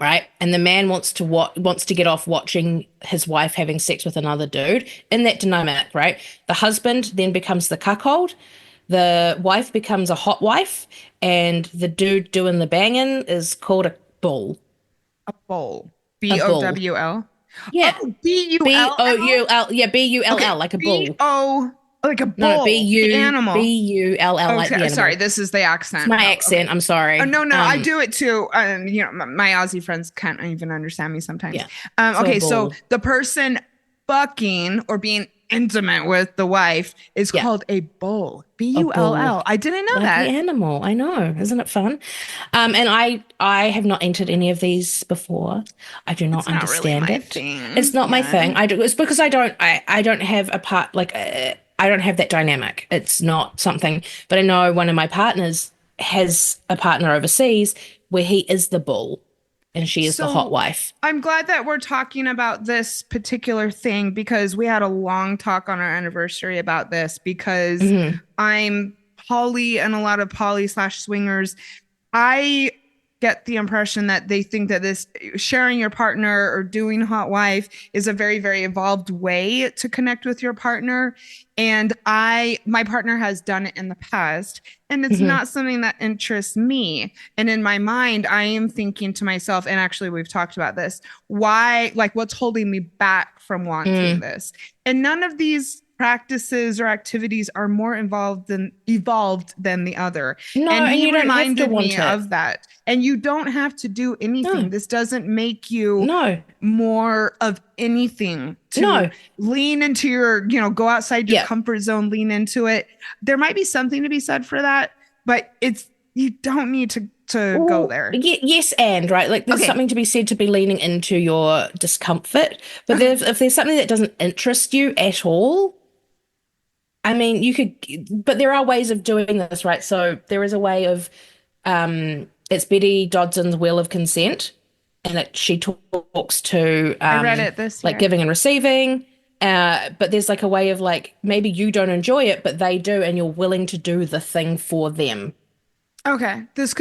right? And the man wants to get off watching his wife having sex with another dude in that dynamic, right? The husband then becomes the cuckold. The wife becomes a hot wife, and the dude doing the banging is called a bull. A bowl. B-O-W-L? Yeah. Oh, B-U-L-L? B-O-U-L. Yeah, B-U-L-L, Okay, like a bull. B-O, like a bull. No, B-U, the animal. B-U-L-L, like the Okay, animal. sorry, this is the accent. It's my Oh, accent. okay. I'm sorry. Oh, no, I do it too. You know, my Aussie friends can't even understand me sometimes. Yeah. Okay, so bull. the person fucking or being intimate with the wife is called a bull. B-U-L-L. I didn't know Like that. the animal. I know. Isn't it fun? And I have not entered any of these before. I do not Not really understand my it. thing. It's not my Yeah. thing. It's because I don't have a part like I don't have that dynamic. It's not something. But I know one of my partners has a partner overseas where he is the bull and she is the hot wife. I'm glad that we're talking about this particular thing because we had a long talk on our anniversary about this because I'm poly and a lot of poly/swingers. I get the impression that they think that this sharing your partner or doing hot wife is a very, very evolved way to connect with your partner. And my partner has done it in the past, and it's not something that interests me. And in my mind, I am thinking to myself, and actually we've talked about this, why, like what's holding me back from wanting this? And none of these practices or activities are more evolved than the other. No, and he you don't have to reminded want me it. of that. And you don't have to do anything. No. This doesn't make you No. more of anything to No. lean into your, go outside your Yeah. comfort zone, lean into it. There might be something to be said for that, but you don't need to go there. Yes, and right, like there's something to be said to be leaning into your discomfort. But if there's something that doesn't interest you at all, I mean, you could, but there are ways of doing this, right? So there is a way of, it's Betty Dodson's Wheel of Consent, and she talks to, I read it this year. like giving and receiving. But there's like a way of like, maybe you don't enjoy it, but they do, and you're willing to do the thing for them. Okay, this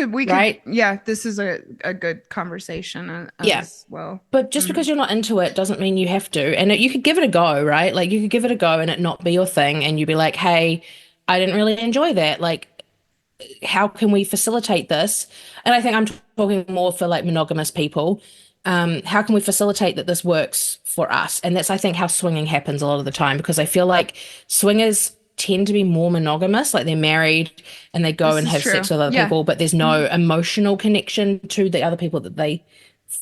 is a good conversation as well. But just because you're not into it doesn't mean you have to. And you could give it a go, right? Like you could give it a go and it not be your thing, and you'd be like, hey, I didn't really enjoy that. Like, how can we facilitate this? And I think I'm talking more for like monogamous people. How can we facilitate that this works for us? And that's, I think, how swinging happens a lot of the time, because I feel like swingers tend to be more monogamous, like they're married and they go This and is have true. sex with other Yeah. people, but there's no emotional connection to the other people that they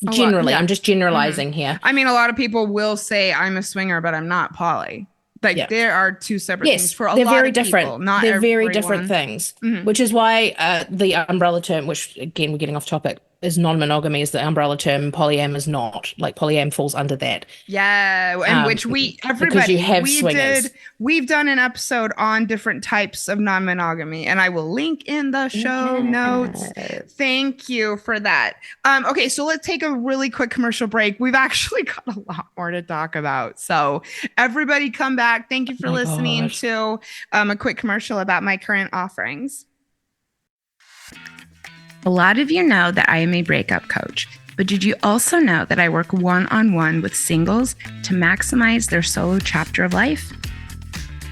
A lot. generally, Yeah. I'm just generalizing here. I mean, a lot of people will say I'm a swinger, but I'm not poly. Like Yeah. there are two separate things Yes, for a they're lot very of different. people. Not They're very everyone. different things, Mhm. which is why the umbrella term, which again we're getting off topic, is non-monogamy is the umbrella term. Polyam is not. Like polyam falls under that. Yeah, and which Because you have swingers. we've done an episode on different types of non-monogamy, and I will link in the show notes. Thank you for that. Okay, so let's take a really quick commercial break. We've actually got a lot more to talk about. So everybody come back. Thank you for listening to a quick commercial about my current offerings. A lot of you know that I am a breakup coach, but did you also know that I work one-on-one with singles to maximize their solo chapter of life?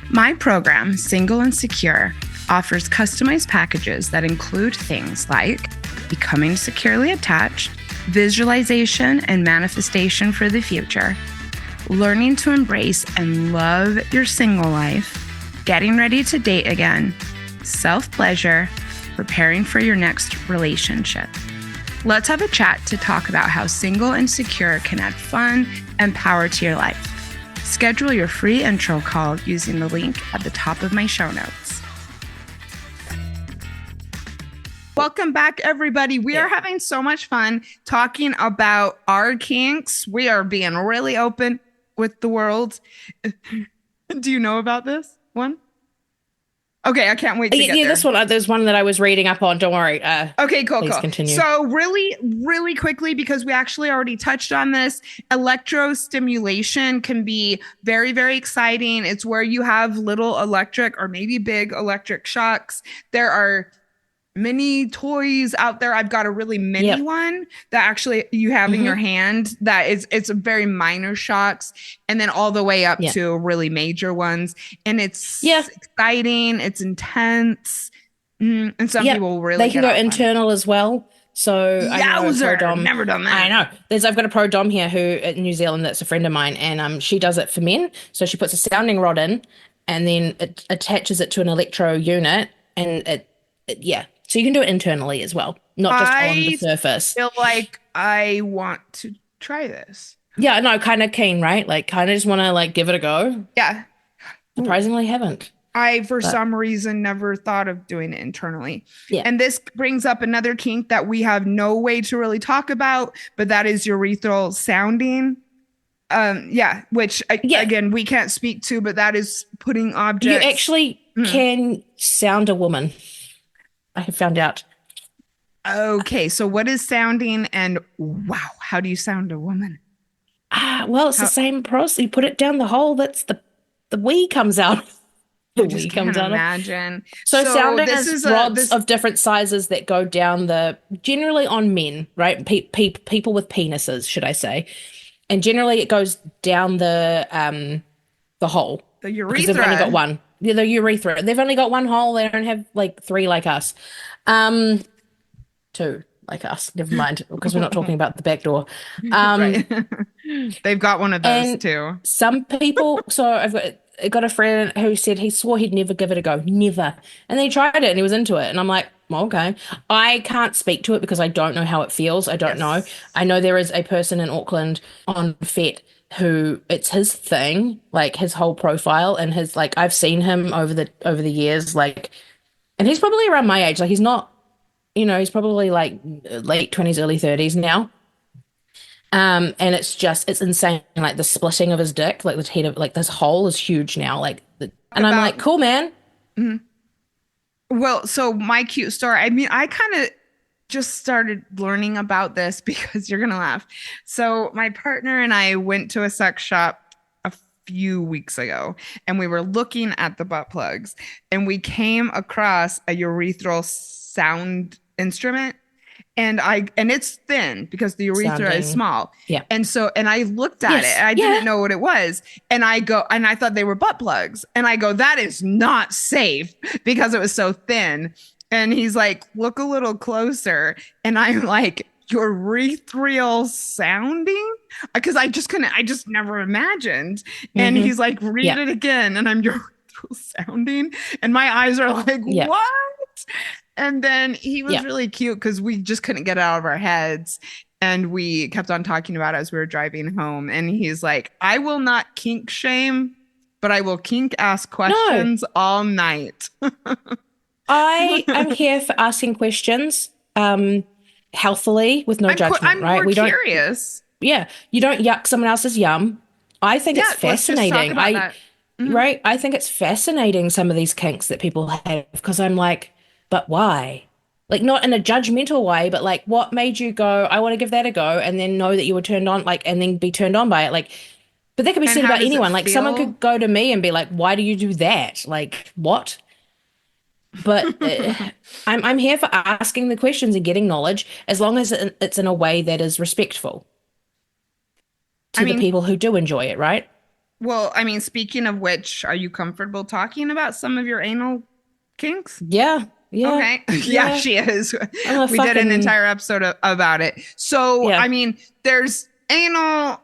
My program, Single and Secure, offers customized packages that include things like becoming securely attached, visualization and manifestation for the future, learning to embrace and love your single life, getting ready to date again, self-pleasure, preparing for your next relationship. Let's have a chat to talk about how Single and Secure can add fun and power to your life. Schedule your free intro call using the link at the top of my show notes. Welcome back, everybody. We are having so much fun talking about our kinks. We are being really open with the world. Do you know about this one? Okay, I can't wait to get there. This one, there's one that I was reading up on. Don't worry. Okay, cool. Please continue. So really quickly, because we actually already touched on this, electrostimulation can be very, very exciting. It's where you have little electric or maybe big electric shocks. There are many toys out there. I've got a really mini one that actually you have in your hand that it's a very minor shocks, and then all the way up to really major ones. And it's exciting, it's intense. And some people really they can go internal as well. So I know a pro dom. Never done that. I know. I've got a pro dom here who in New Zealand that's a friend of mine, and she does it for men. So she puts a sounding rod in and then it attaches it to an electro unit, and it so you can do it internally as well, not just on the surface. I feel like I want to try this. Yeah, no, kind of keen, right? Like, kind of just want to like give it a go. Yeah. Surprisingly, haven't. I, for some reason, never thought of doing it internally. Yeah. And this brings up another kink that we have no way to really talk about, but that is urethral sounding. Which again, we can't speak to, but that is putting objects. You actually can sound a woman. I have found out. Okay, so what is sounding, and wow, how do you sound a woman? Well, it's the same process. You put it down the hole. That's the wee comes out. The wee comes out. Imagine. So sounding is rods of different sizes that go down generally on men, right? People with penises, should I say? And generally, it goes down the hole. The urethra. Because they've only got one. Yeah, the urethra. They've only got one hole. They don't have like 3 like us. 2 like us. Never mind, because we're not talking about the back door. Right. They've got one of those too. Some people. So I've got a friend who said he swore he'd never give it a go, never. And then he tried it and he was into it. And I'm like, well, okay. I can't speak to it because I don't know how it feels. I don't know. I know there is a person in Auckland on FET who it's his thing, like his whole profile, and his like I've seen him over the years, like, and he's probably around my age. Like he's not, he's probably like late 20s, early 30s now. And it's insane. Like the splitting of his dick, like the head of like this hole is huge now. And I'm like, cool, man. Mm-hmm. Well, so my cute story. I mean, I kind of just started learning about this because you're gonna laugh. So my partner and I went to a sex shop a few weeks ago, and we were looking at the butt plugs, and we came across a urethral sound instrument. And it's thin because the urethra is small. Yeah. And I looked at it and I didn't know what it was. And I thought they were butt plugs. And I go, that is not safe because it was so thin. And he's like, look a little closer. And I'm like, urethral sounding? Because I just never imagined. And Mm-hmm. he's like, read Yeah. it again. And I'm urethral sounding. And my eyes are like, Yeah. what? And then he was Yeah. really cute because we just couldn't get it out of our heads. And we kept on talking about it as we were driving home. And he's like, I will not kink shame, but I will kink ask No, questions all night. I am here for asking questions, healthily with no judgment, I'm right? more We don't, curious. yeah, you don't yuck someone else's yum. I think Yeah, it's let's just talk fascinating. about that. Mhm. Right? I think it's fascinating some of these kinks that people have because I'm like, but why? Like not in a judgmental way, but like what made you go, I want to give that a go and then know that you were turned on, like, and then be turned on by it. Like, but that could be And said how about does it anyone. Like someone feel? could go to me and be like, why do you do that? Like, what? But I'm here for asking the questions and getting knowledge as long as it's in a way that is respectful I to the mean, people who do enjoy it, right? well, I mean, speaking of which, are you comfortable talking about some of your anal kinks? Yeah, yeah, Okay. Yeah, yeah. she is. I'm a We did an fucking entire episode about it. So, yeah. I mean, there's anal,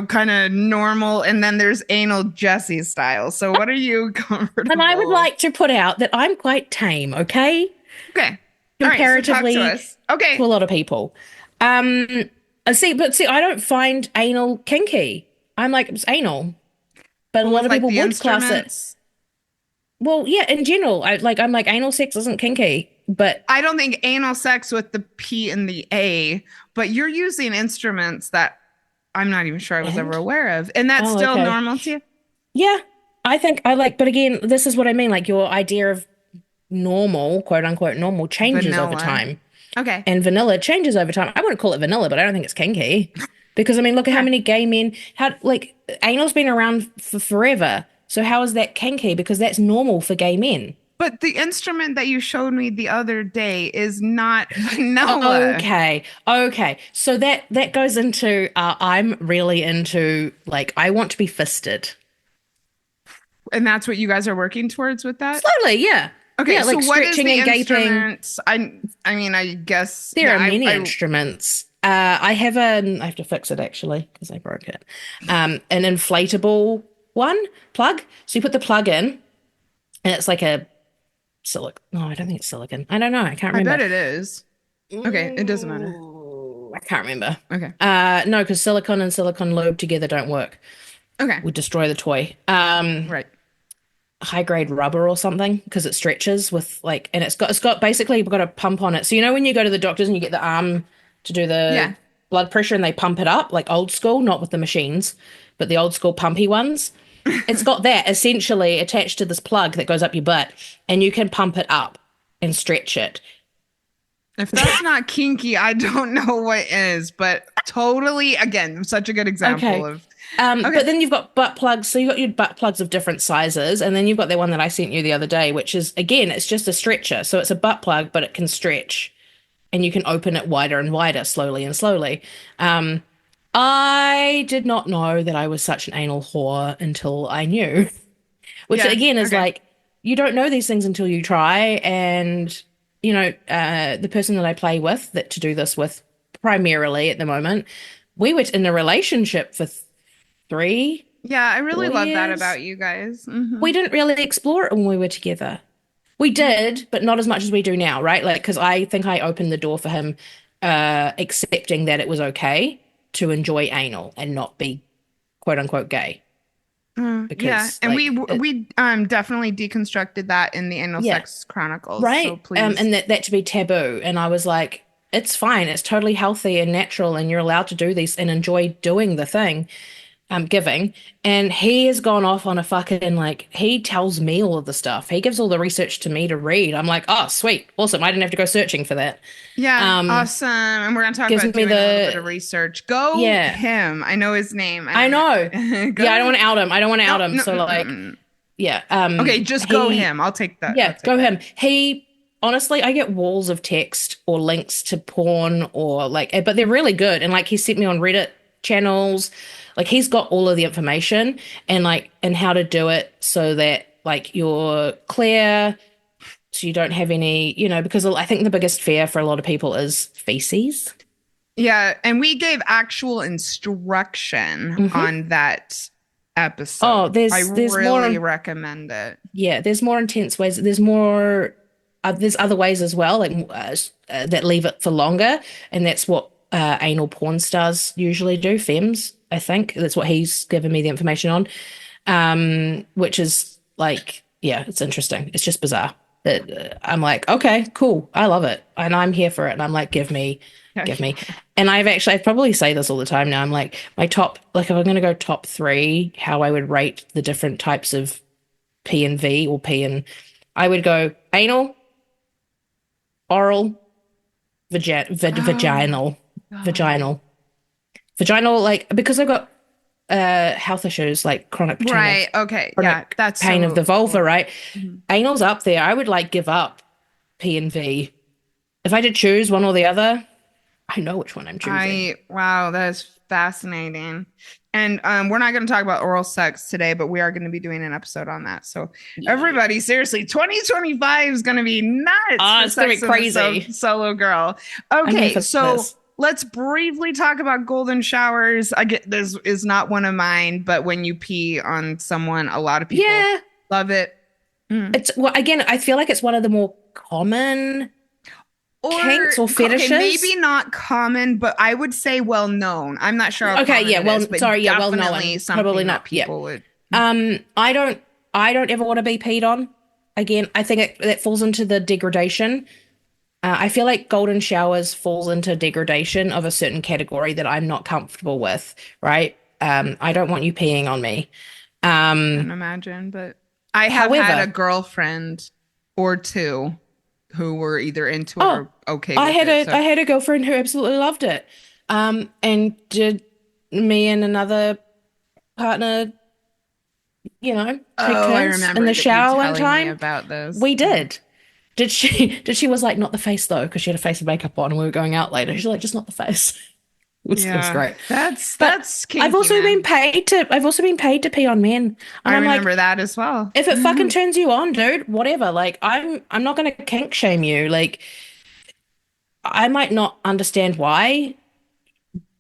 kind of normal, and then there's anal Jessie style. So, what are you And I would comfortable? like to put out that I'm quite tame, okay? Okay. All right. So, talk to Comparatively us. to a Okay. lot of people. Um, see, I don't find anal kinky. I'm like, it's anal. But a But lot with of like people the would class it. instruments, Well, yeah, in general, I'm like anal sex isn't kinky, but I don't think anal sex with the P and the A, but you're using instruments that I'm not even sure I was ever and aware of. And that's oh, still okay. normal to you? Yeah, I think I like, but again, this is what I mean. Like your idea of normal, quote unquote, normal changes over Vanilla. time. Okay. And vanilla changes over time. I wouldn't call it vanilla, but I don't think it's kinky. Because I mean, look at how Okay. many gay men how like anal's been around for forever. So how is that kinky? Because that's normal for gay men. But the instrument that you showed me the other day is not vanilla. Okay. Okay. So that goes into I'm really into like I want to be fisted. And that's what you guys are working towards with that? Slowly, yeah. Okay, Yeah, so like what is stretching the and gaping. instrument? I mean, I guess There yeah, are many I instruments. I have to fix it actually because I broke it. An inflatable one plug. So you put the plug in, and it's like a silicon. No, I don't think it's silicon. I don't know. I can't I bet remember. it is. Okay, it doesn't matter. Ooh, I can't remember. Okay. No, because silicon and silicon lube together don't work. Okay. Would destroy the toy. Right. High grade rubber or something because it stretches with like, and it's got basically you've got a pump on it. So you know when you go to the doctors and you get the arm to do the Yeah. blood pressure and they pump it up like old school, not with the machines, but the old school pumpy ones. It's got that essentially attached to this plug that goes up your butt, and you can pump it up and stretch it. If that's not kinky, I don't know what is, but totally, again, such a good example Okay. of. But then you've got butt plugs. So you've got your butt plugs of different sizes. And then you've got the one that I sent you the other day, which is, again, it's just a stretcher. So it's a butt plug, but it can stretch and you can open it wider and wider, slowly and slowly. I did not know that I was such an anal whore until I knew, which Yeah. again is Okay. like, you don't know these things until you try. And, the person that I play with, that to do this with primarily at the moment, we were in a relationship for 3 Yeah, I really 4 love that years. about you guys. Mhm. We didn't really explore it when we were together. We did, but not as much as we do now, right? Like, because I think I opened the door for him accepting that it was okay to enjoy anal and not be quote unquote gay. Yeah, Because, and like, we definitely deconstructed that in the Anal yeah, Sex Chronicles. right. So please. And that to be taboo. And I was like, it's fine. It's totally healthy and natural, and you're allowed to do these and enjoy doing the thing. Giving, and he has gone off on a fucking like he tells me all of the stuff. He gives all the research to me to read. I'm like, oh, sweet, awesome. I didn't have to go searching for that. Yeah, Um, awesome. And we're gonna talk gives about me doing a little bit the of research. Go yeah. him. I know his name. I know. Go. Yeah, I don't want to out him. I don't want to out No, him. no, So no, like, no, no. yeah. Okay, just go he- him. I'll take that. Yeah, I'll take go that. him. He honestly, I get walls of text or links to porn or like, but they're really good. And like, he sent me on Reddit channels. Like, he's got all of the information and like, and how to do it so that like you're clear So you don't have any, because I think the biggest fear for a lot of people is feces. Yeah, and we gave actual instruction Hmm. on that Oh, episode. I there's really more. recommend it. Yeah, there's more intense ways. There's more. There's other ways as well, like that leave it for longer, and that's what anal porn stars usually do. Femmes, I think that's what he's given me the information on. Which is like, yeah, it's interesting. It's just bizarre. I'm like, okay, cool, I love it, and I'm here for it. And I'm like, give me. And I probably say this all the time now. I'm like, my top, like, if I'm gonna go top three, how I would rate the different types of P and V or P and I would go anal, oral, Oh, vaginal, God. vaginal, vaginal. Like because I've got health issues like Right. Okay. Yeah, chronic that's pain of so the vulva, cool. right? Mhm. Anal's up there. I would like give up P and V. If I did choose one or the other, I know which one I'm choosing. Wow, that is fascinating. And we're not going to talk about oral sex today, but we are going to be doing an episode on that. So Yeah. everybody, seriously, 2025 is going to be nuts Ah, for it's gonna be Sex and the crazy. Solo Girl. I'm here Okay, for so this. let's briefly talk about golden showers. I get this is not one of mine, but when you pee on someone, a lot of people Yeah, love it. Mm. it's well again, I feel like it's one of the more common Or kinks or okay, maybe fetishes. not common, but I would say well known. I'm not sure how Okay, common yeah, it is, but well known. definitely Probably something that not. Yeah. people would. I don't ever want to be peed on. Again, I think that falls into the degradation. I feel like golden showers falls into degradation of a certain category that I'm not comfortable with, right? I don't want you peeing on me. Can Um, imagine, but I have had a However, girlfriend or two who were either into it oh, or okay with it. I So had a girlfriend who absolutely loved it. And did me and another partner, take oh, I turns in remember the that you shower one telling me time? about this. We did. Did she was like, not the face though, because she had a face of makeup on and we were going out later. She's like, just not the face. It was Yeah, great. But that's kinky, man. I've also been paid to pee on men. And I I'm like, remember that as well. if it fucking turns you on, dude, whatever. Like I'm not gonna kink shame you. Like I might not understand why,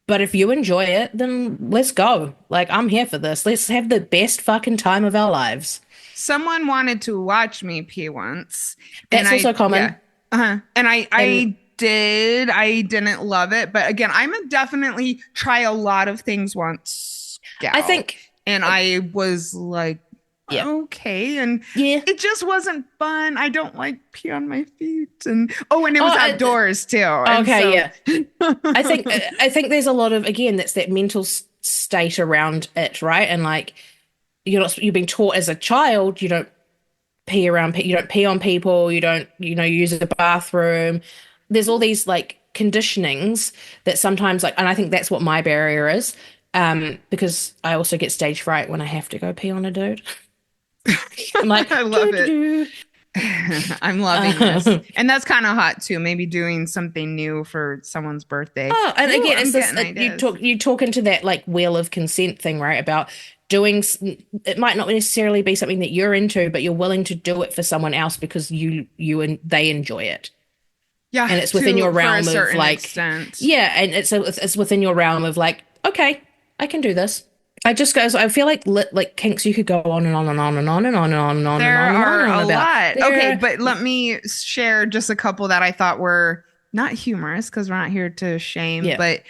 but if you enjoy it, then let's go. Like I'm here for this. Let's have the best fucking time of our lives. Someone wanted to watch me pee once, and That's also yeah, common. and And I did. I didn't love it, but again, I'm a definitely try a lot of things once I gal, think, and I was like, yeah, okay, and yeah. it just wasn't fun. I don't like pee on my feet, and oh, and it Oh, was outdoors too, and okay, so yeah. I think there's a lot of again that's that mental state around it, right? And like you've been taught as a child you don't you don't pee on people, you don't use a bathroom. There's all these like conditionings that sometimes like, and I think that's what my barrier is. Because I also get stage fright when I have to go pee on a dude. I'm like, I love doo, doo, it. doo. I'm loving this. And that's kind of hot too. Maybe doing something new for someone's birthday. Oh, and Ooh, again, I'm it's this getting ideas. you talk into that like wheel of consent thing, right? About it might not necessarily be something that you're into, but you're willing to do it for someone else because you and they enjoy it. Yeah, And it's within your to for a realm of certain like, extent. yeah, and it's within your realm of like, okay, I can do this. I just goes. I feel like like kinks, you could go on and on and on and on and on and on and on and There on and on are and on a about. lot. Okay, There, but let me share just a couple that I thought were not humorous because we're not here to shame, yeah, but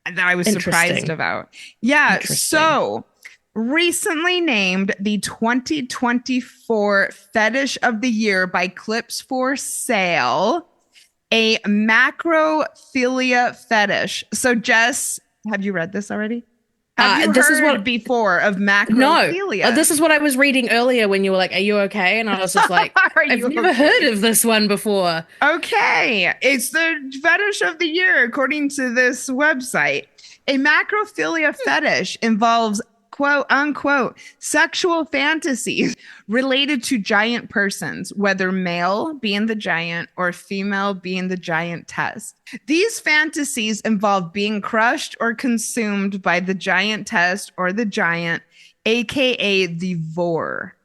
that I was surprised interesting, about. Yeah, interesting. so recently named the 2024 Fetish of the Year by Clips for Sale, a macrophilia fetish. So, Jess, have you read this already? Have you This is heard what before of no, macrophilia? this is what I was reading earlier when you were like, "Are you okay?" And I was just like, Are "I've you never heard okay? of this one before." Okay, it's the fetish of the year according to this website. A macrophilia fetish involves quote unquote sexual fantasies related to giant persons, whether male being the giant or female being the giant test. These fantasies involve being crushed or consumed by the giant test or the giant, aka the vor.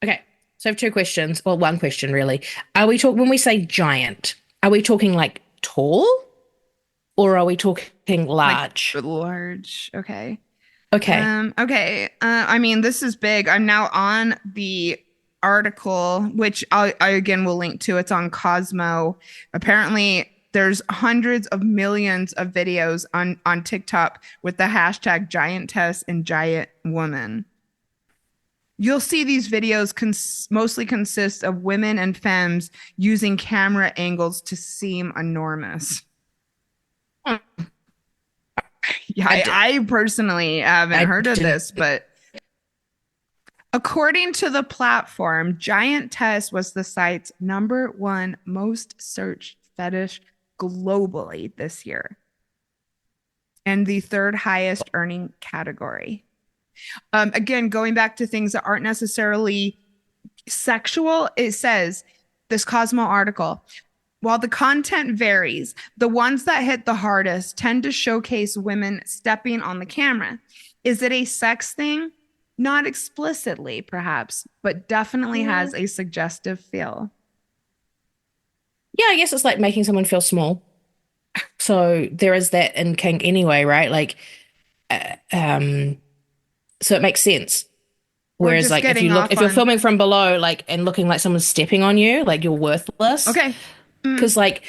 Okay, So I have two questions. Well, one question really. Are we talking when we say giant, are we talking like tall or are we talking Like large? large. Okay. Okay. Okay. I mean, this is big. I'm now on the article, which I again will link to. It's on Cosmo. Apparently, there's hundreds of millions of videos on TikTok with the hashtag giantess and giant woman. You'll see these videos mostly consist of women and femmes using camera angles to seem enormous. Yeah, I personally haven't heard of didn't. this, but according to the platform, Giant Test was the site's #1 most searched fetish globally this year and the third highest earning category. Again, going back to things that aren't necessarily sexual, it says this Cosmo article. While the content varies, the ones that hit the hardest tend to showcase women stepping on the camera. Is it a sex thing? Not explicitly, perhaps, but definitely has a suggestive feel. Yeah, I guess it's like making someone feel small. So there is that in kink anyway, right? Like, uh, um, so it makes sense. Or Whereas, just like, getting off if you're on, filming from below, like, and looking like someone's stepping on you, like you're worthless. okay. Because, like,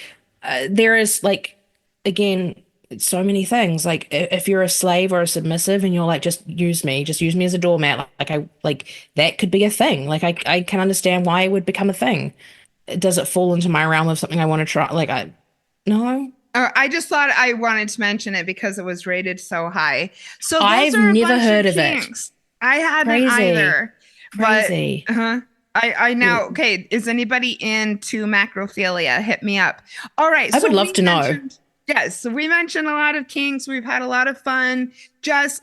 there is like, again, so many things. Like, if you're a slave or a submissive, and you're like, just use me as a doormat. Like that could be a thing. Like, I can understand why it would become a thing. Does it fall into my realm of something I want to try? Like, no. I just thought I wanted to mention it because it was rated so high. So those I've are a never bunch heard of of it. kinks. I hadn't Crazy. either. Crazy. But I now okay. Is anybody into macrophilia? Hit me up. All right. I So would love we to know. mentioned yes. So we mentioned a lot of kinks. We've had a lot of fun.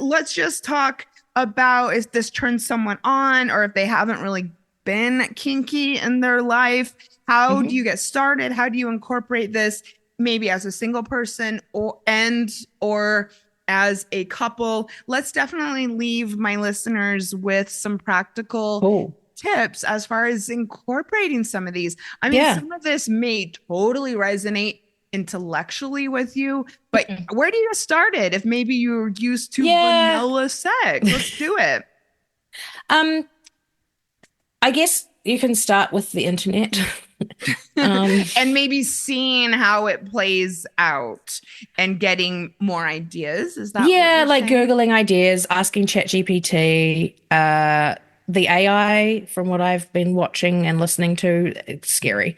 Let's just talk about if this turns someone on or if they haven't really been kinky in their life. How do Mhm. you get started? How do you incorporate this maybe as a single person or as a couple? Let's definitely leave my listeners with some practical Cool. tips as far as incorporating some of these. I mean, Yeah. some of this may totally resonate intellectually with you, but Mhm. where do you get started if maybe you're used to Yeah. vanilla sex? Let's do it. Um, I guess you can start with the internet. Um, And maybe seeing how it plays out and getting more ideas. Is that what yeah, you're like saying? Googling ideas, asking ChatGPT, the AI, from what I've been watching and listening to, it's scary.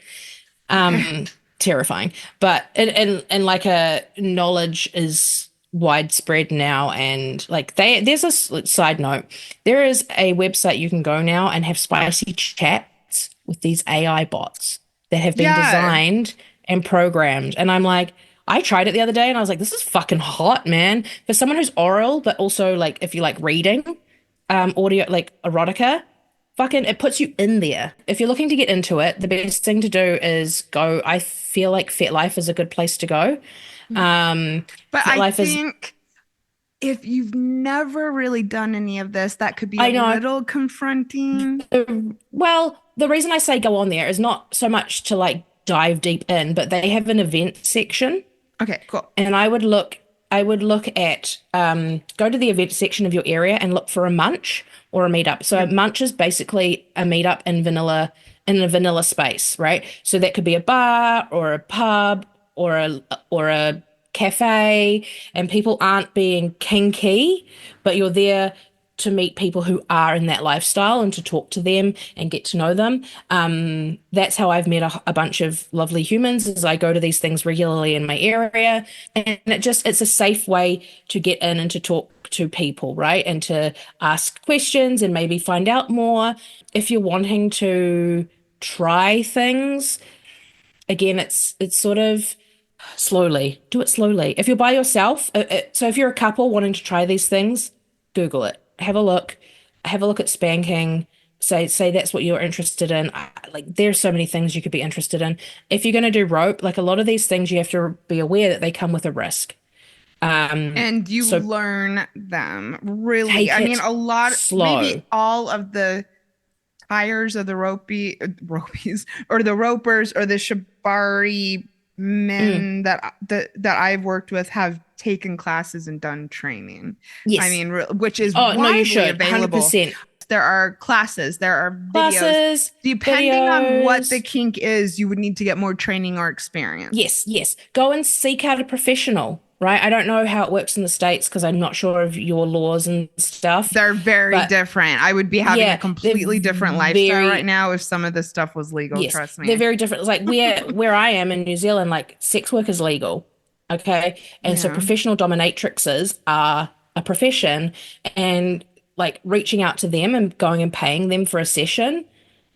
Okay. Um, Terrifying. But and like a knowledge is widespread now, and like there's a side note. There is a website you can go now and have spicy chats with these AI bots that have been Yeah. designed and programmed. And I'm like, I tried it the other day and I was like, this is fucking hot, man. For someone who's oral, but also like if you like reading, audio like erotica, fucking it puts you in there. If you're looking to get into it, the best thing to do is go. I feel like FetLife is a good place to go. But I FetLife is, think if you've never really done any of this, that could be a I know. little confronting. Well, the reason I say go on there is not so much to like dive deep in, but they have an event section. Okay, cool. And I would look at go to the event section of your area and look for a munch or a meetup. So a Okay. munch is basically a meetup in a vanilla space, right? So that could be a bar or a pub or a cafe, and people aren't being kinky, but you're there to meet people who are in that lifestyle and to talk to them and get to know them. That's how I've met a bunch of lovely humans, as I go to these things regularly in my area. And it's a safe way to get in and to talk to people, right? And to ask questions and maybe find out more. If you're wanting to try things, again, it's sort of slowly. Do it slowly. If you're by yourself, so if you're a couple wanting to try these things, Google it. Have a look. Have a look at spanking. Say that's what you're interested in. Like there's so many things you could be interested in. If you're going to do rope, like a lot of these things, you have to be aware that they come with a risk. And you So learn them really. take I mean, it a lot, maybe slow. all of the tires of the ropies or the ropers or the shibari men that I've worked with have taken classes and done training. Yes. I mean, which is Oh, no, you widely should. available. 100%. There are classes, there are videos. Classes, Depending on what the videos. kink is, you would need to get more training or experience. Yes, yes. Go and seek out a professional, right? I don't know how it works in the States because I'm not sure of your laws and stuff. They're very But different. I would be having yeah, a completely they're different lifestyle very, right now if some of this stuff was legal, yes, trust they're me. very different. It's like where I am in New Zealand, like sex work is legal. Okay. And so Yeah. professional dominatrixes are a profession, and like reaching out to them and going and paying them for a session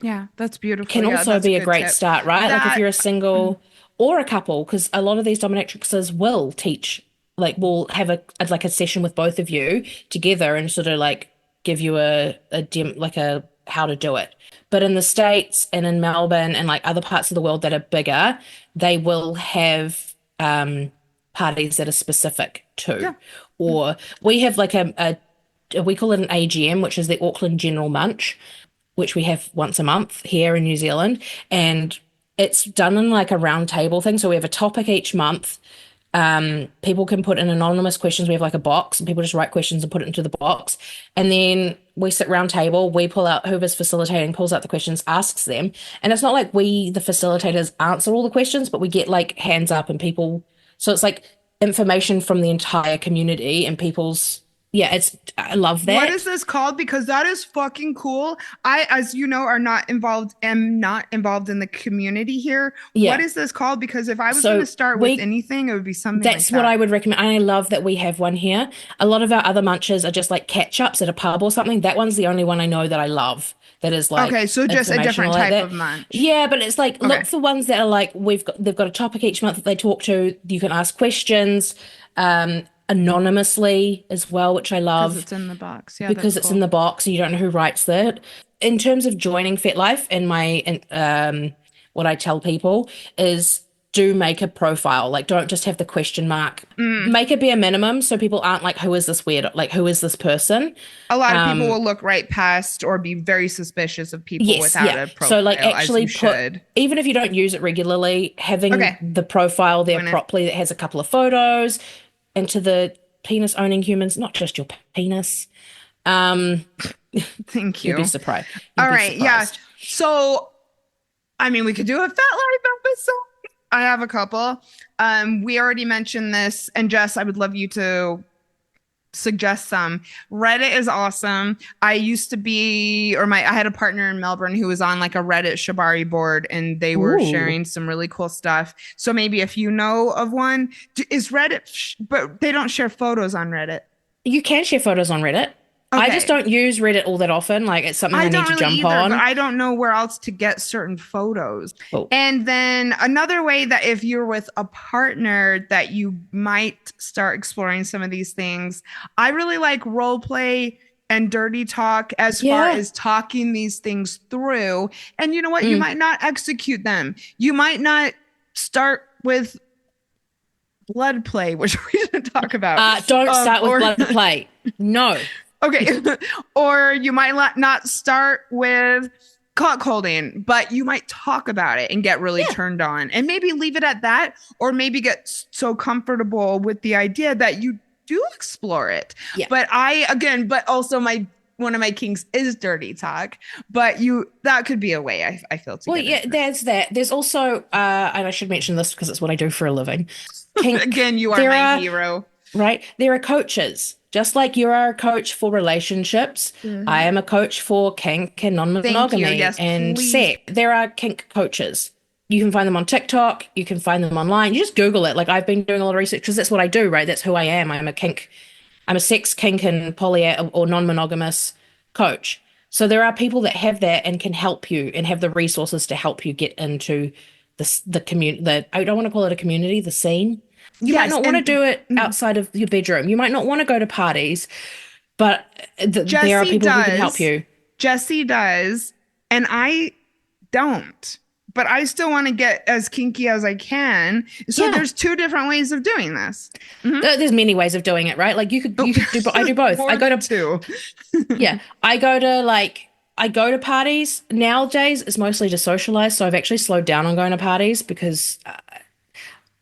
Yeah, that's beautiful. can Yeah, also that's a be a good great tip. start, right? Like if That you're a single or a couple, because a lot of these dominatrixes will teach, like will have like a session with both of you together and sort of like give you like a how to do it. But in the States and in Melbourne and like other parts of the world that are bigger, they will have parties that are specific to. Yeah. Or we have like we call it an AGM, which is the Auckland General Munch, which we have once a month here in New Zealand. And it's done in like a round table thing. So we have a topic each month. People can put in anonymous questions. We have like a box and people just write questions and put it into the box. And then we sit round table, we pull out whoever's facilitating, pulls out the questions, asks them. And it's not like we, the facilitators, answer all the questions, but we get like hands up and people. So it's like information from the entire community and people's, yeah, I love that. What is this called? Because that is fucking cool. I, as you know, am not involved in the community here. Yeah. What is this called? Because if I was So going to start with anything, it would be something That's like what that. I would recommend. And I love that we have one here. A lot of our other munches are just like catch-ups at a pub or something. That one's the only one I know that I love. That is like Okay, so just a different informational like type that. of munch. Yeah, but it's like Okay. look for ones that are like they've got a topic each month that they talk to. You can ask questions anonymously as well, which I love. Because it's in the box. Yeah, Because that's it's in the box and you don't know who writes that. In terms of joining FetLife, what I tell people is do make a profile. Like don't just have the question mark. Make it be a minimum so people aren't like, who is this weird? Like who is this person? A lot of people will look right past or be very suspicious of people without a profile. So like as actually you should. even if you don't use it regularly, having Okay. the profile there Doing it. properly that has a couple of photos, and to the penis owning humans, not just your penis. Thank you. You'd be surprised. All right, yeah. So, I mean, we could do a Fat Life episode. I have a couple. We already mentioned this, and Jess, I would love you to suggest some. Reddit is awesome. I used to be, I had a partner in Melbourne who was on like a Reddit Shibari board, and they were Ooh. sharing some really cool stuff. So maybe if you know of one, is Reddit, but they don't share photos on Reddit. You can share photos on Reddit. I Okay. just don't use Reddit all that often. Like it's something I need don't to really jump either, on. but I don't know where else to get certain photos. Oh. And then another way that if you're with a partner that you might start exploring some of these things, I really like role play and dirty talk as far Yeah. as talking these things through. And you know what? You might not execute them. You might not start with blood play, which we should talk about. Don't start with or- blood play. No. Okay. Or you might not start with cuckolding, but you might talk about it and get really turned on and maybe leave it at that, or maybe get so comfortable with the idea that you do explore it. Yeah. But also one of my kinks is dirty talk, but that could be a way I feel to Well, get yeah, into it. there's that. There's also, and I should mention this because it's what I do for a living. Kink, Again, you are there my are- hero. right? There are coaches. Just like you are a coach for relationships, I am a coach for kink and non-monogamy Yes, and please. sex. There are kink coaches. You can find them on TikTok. You can find them online. You just Google it. Like I've been doing a lot of research because that's what I do, right? That's who I am. I'm a sex, kink, and poly or non-monogamous coach. So there are people that have that and can help you and have the resources to help you get into the community. I don't want to call it a community, the scene. You might Yes, not want to and- do it outside of your bedroom. You might not want to go to parties, but there are people who can help you. Jessie does, and I don't. But I still want to get as kinky as I can. So Yeah. there's two different ways of doing this. There's many ways of doing it, right? Like you could do. I do both. More I go than to two. yeah. I go to like I go to parties nowadays. It's mostly to socialize. So I've actually slowed down on going to parties because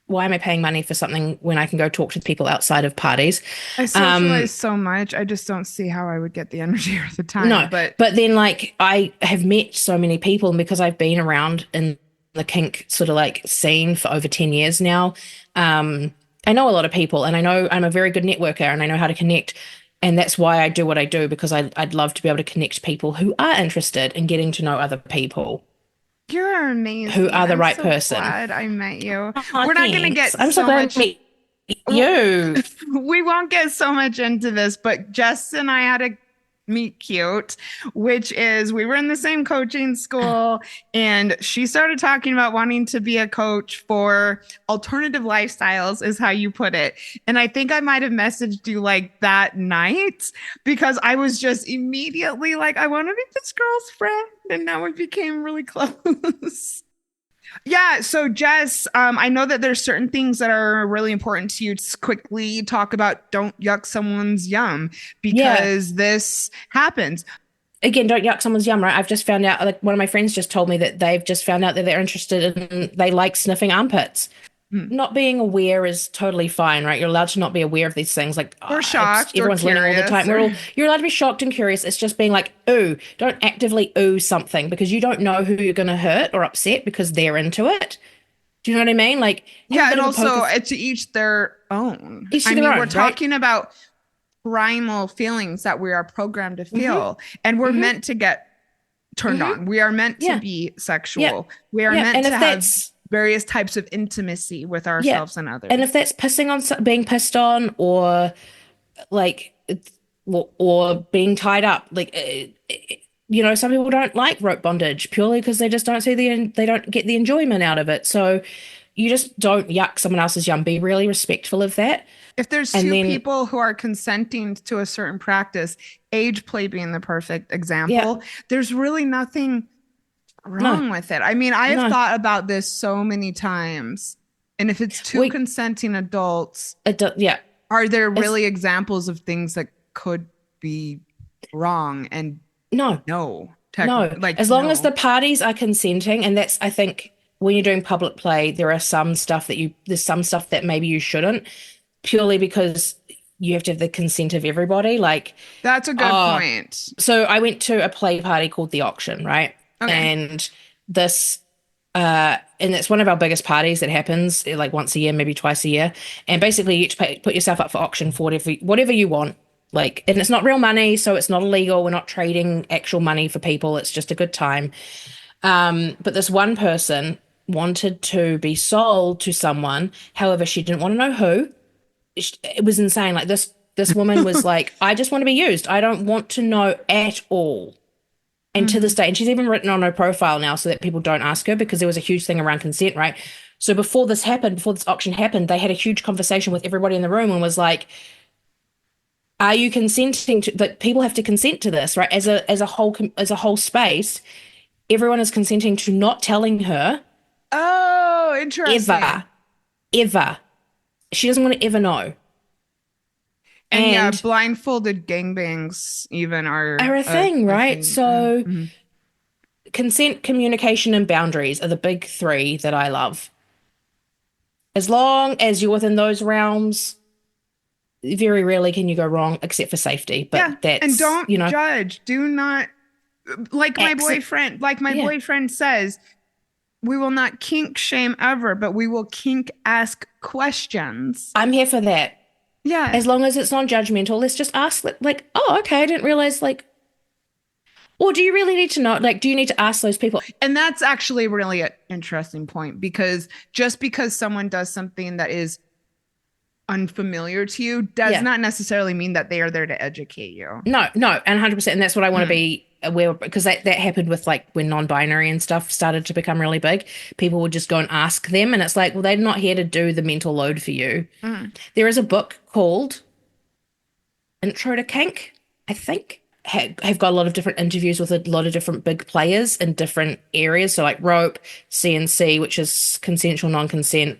why am I paying money for something when I can go talk to people outside of parties? I socialize so much. I just don't see how I would get the energy or the time. No, but then like I have met so many people, and because I've been around in the kink sort of like scene for over 10 years now, I know a lot of people, and I know I'm a very good networker, and I know how to connect. And that's why I do what I do, because I'd love to be able to connect people who are interested in getting to know other people. You're amazing. Who are the right so person. Glad I met you. Oh, We're not going to get I'm so glad much. to meet you. We won't get so much into this, but Jess and I had a meet cute, which is we were in the same coaching school, and she started talking about wanting to be a coach for alternative lifestyles, is how you put it. And I think I might have messaged you like that night, because I was just immediately like, I want to be this girl's friend. And now we became really close. Yeah. So Jess, I know that there's certain things that are really important to you. Just quickly talk about don't yuck someone's yum, because this happens. Again, don't yuck someone's yum, right? I've just found out, like one of my friends just told me that they've just found out that they're interested in, they like sniffing armpits. Not being aware is totally fine, right? You're allowed to not be aware of these things. Like, or shocked, everyone's or learning all the time. You're allowed to be shocked and curious. It's just being like, ooh, don't actively ooh something, because you don't know who you're going to hurt or upset because they're into it. Do you know what I mean? Like, yeah, and also to each their own. We're talking about primal feelings that we are programmed to feel, and we're meant to get turned on. We are meant to be sexual. We are meant to have various types of intimacy with ourselves and others. And if that's being pissed on, or like, or being tied up, like, you know, some people don't like rope bondage purely because they just don't see they don't get the enjoyment out of it. So you just don't yuck someone else's yum. Be really respectful of that. If there's two people who are consenting to a certain practice, age play being the perfect example, there's really nothing wrong with it. I mean, I have thought about this so many times. And if it's two consenting adults, are there really examples of things that could be wrong? And no, like, as long as the parties are consenting, and that's, I think, when you're doing public play, there's some stuff that maybe you shouldn't, purely because you have to have the consent of everybody. Like, that's a good point. So I went to a play party called The Auction, right? Okay. And this, and it's one of our biggest parties that happens like once a year, maybe twice a year. And basically you get to put yourself up for auction for whatever you want. Like, and it's not real money, so it's not illegal. We're not trading actual money for people. It's just a good time. But this one person wanted to be sold to someone. However, she didn't want to know who. It was insane. Like, this woman was like, I just want to be used. I don't want to know at all. And to this day, and she's even written on her profile now so that people don't ask her, because there was a huge thing around consent, right? So before this auction happened, they had a huge conversation with everybody in the room and was like, are you consenting to that? People have to consent to this, right? As a whole space, everyone is consenting to not telling her. Oh, interesting. Ever. She doesn't want to ever know. And blindfolded gangbangs even are a thing, right? Thing. So consent, communication, and boundaries are the big three that I love. As long as you're within those realms, very rarely can you go wrong, except for safety. But that's, and don't judge. Do not, like my boyfriend. Like my boyfriend says, we will not kink shame ever, but we will kink ask questions. I'm here for that. Yeah. As long as it's non-judgmental, let's just ask, like, oh, okay, I didn't realize, like, or do you really need to know? Like, do you need to ask those people? And that's actually really an interesting point, because just because someone does something that is unfamiliar to you does not necessarily mean that they are there to educate you. No, and 100%. And that's what I want to be aware of, because that happened with, like, when non-binary and stuff started to become really big. People would just go and ask them, and it's like, well, they're not here to do the mental load for you. There is a book called Intro to Kink, I think. Have got a lot of different interviews with a lot of different big players in different areas. So like rope, CNC, which is consensual non-consent.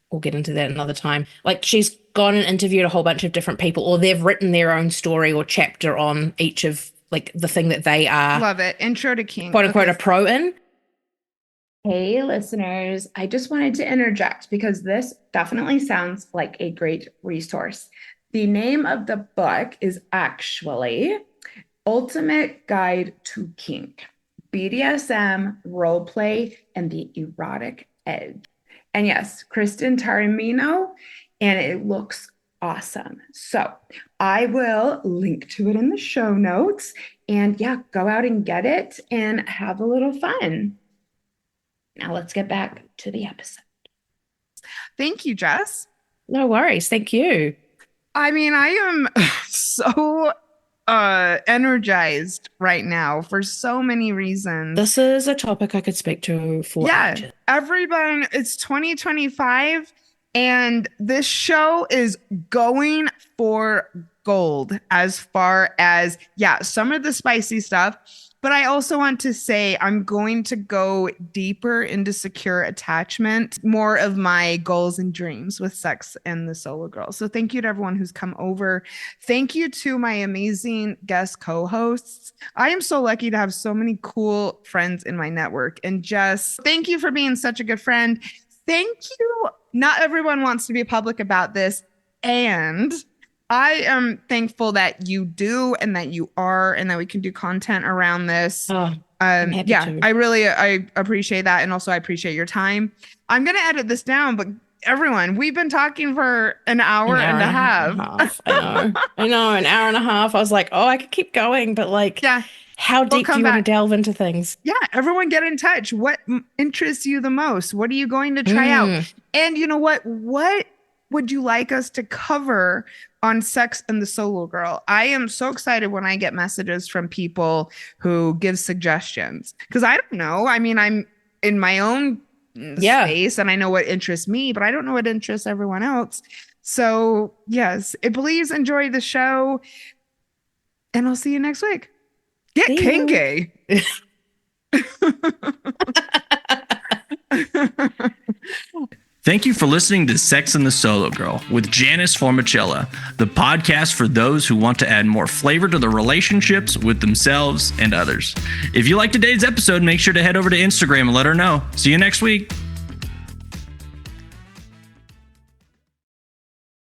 We'll get into that another time. Like, she's gone and interviewed a whole bunch of different people, or they've written their own story or chapter on each of like the thing that they are, Love it. Intro to kink. quote unquote, Okay. a pro in. Hey, listeners, I just wanted to interject because this definitely sounds like a great resource. The name of the book is actually Ultimate Guide to Kink, BDSM, Roleplay, and the Erotic Edge. And yes, Kristen Tarimino, and it looks awesome. So I will link to it in the show notes. And yeah, go out and get it and have a little fun. Now let's get back to the episode. Thank you, Jess. No worries. Thank you. I mean, I am so energized right now for so many reasons. This is a topic I could speak to for ages. Everyone, it's 2025 and this show is going for gold as far as, some of the spicy stuff. But I also want to say I'm going to go deeper into secure attachment, more of my goals and dreams with sex and the solo girl. So thank you to everyone who's come over. Thank you to my amazing guest co-hosts. I am so lucky to have so many cool friends in my network. And Jess, thank you for being such a good friend. Thank you. Not everyone wants to be public about this. And I am thankful that you do and that you are and that we can do content around this. I'm happy to. I appreciate that. And also I appreciate your time. I'm going to edit this down, but everyone, we've been talking for an hour and a half. I know, an hour and a half. I was like, oh, I could keep going, but how deep do you want to delve into things? Yeah, everyone get in touch. What interests you the most? What are you going to try out? And you know what? What would you like us to cover on sex and the solo girl? I am so excited when I get messages from people who give suggestions because I don't know. I mean, I'm in my own space and I know what interests me, but I don't know what interests everyone else. So yes, please enjoy the show and I'll see you next week. Get kinky. Thank you for listening to Sex and the Solo Girl with Janice Formichella, the podcast for those who want to add more flavor to their relationships with themselves and others. If you liked today's episode, make sure to head over to Instagram and let her know. See you next week.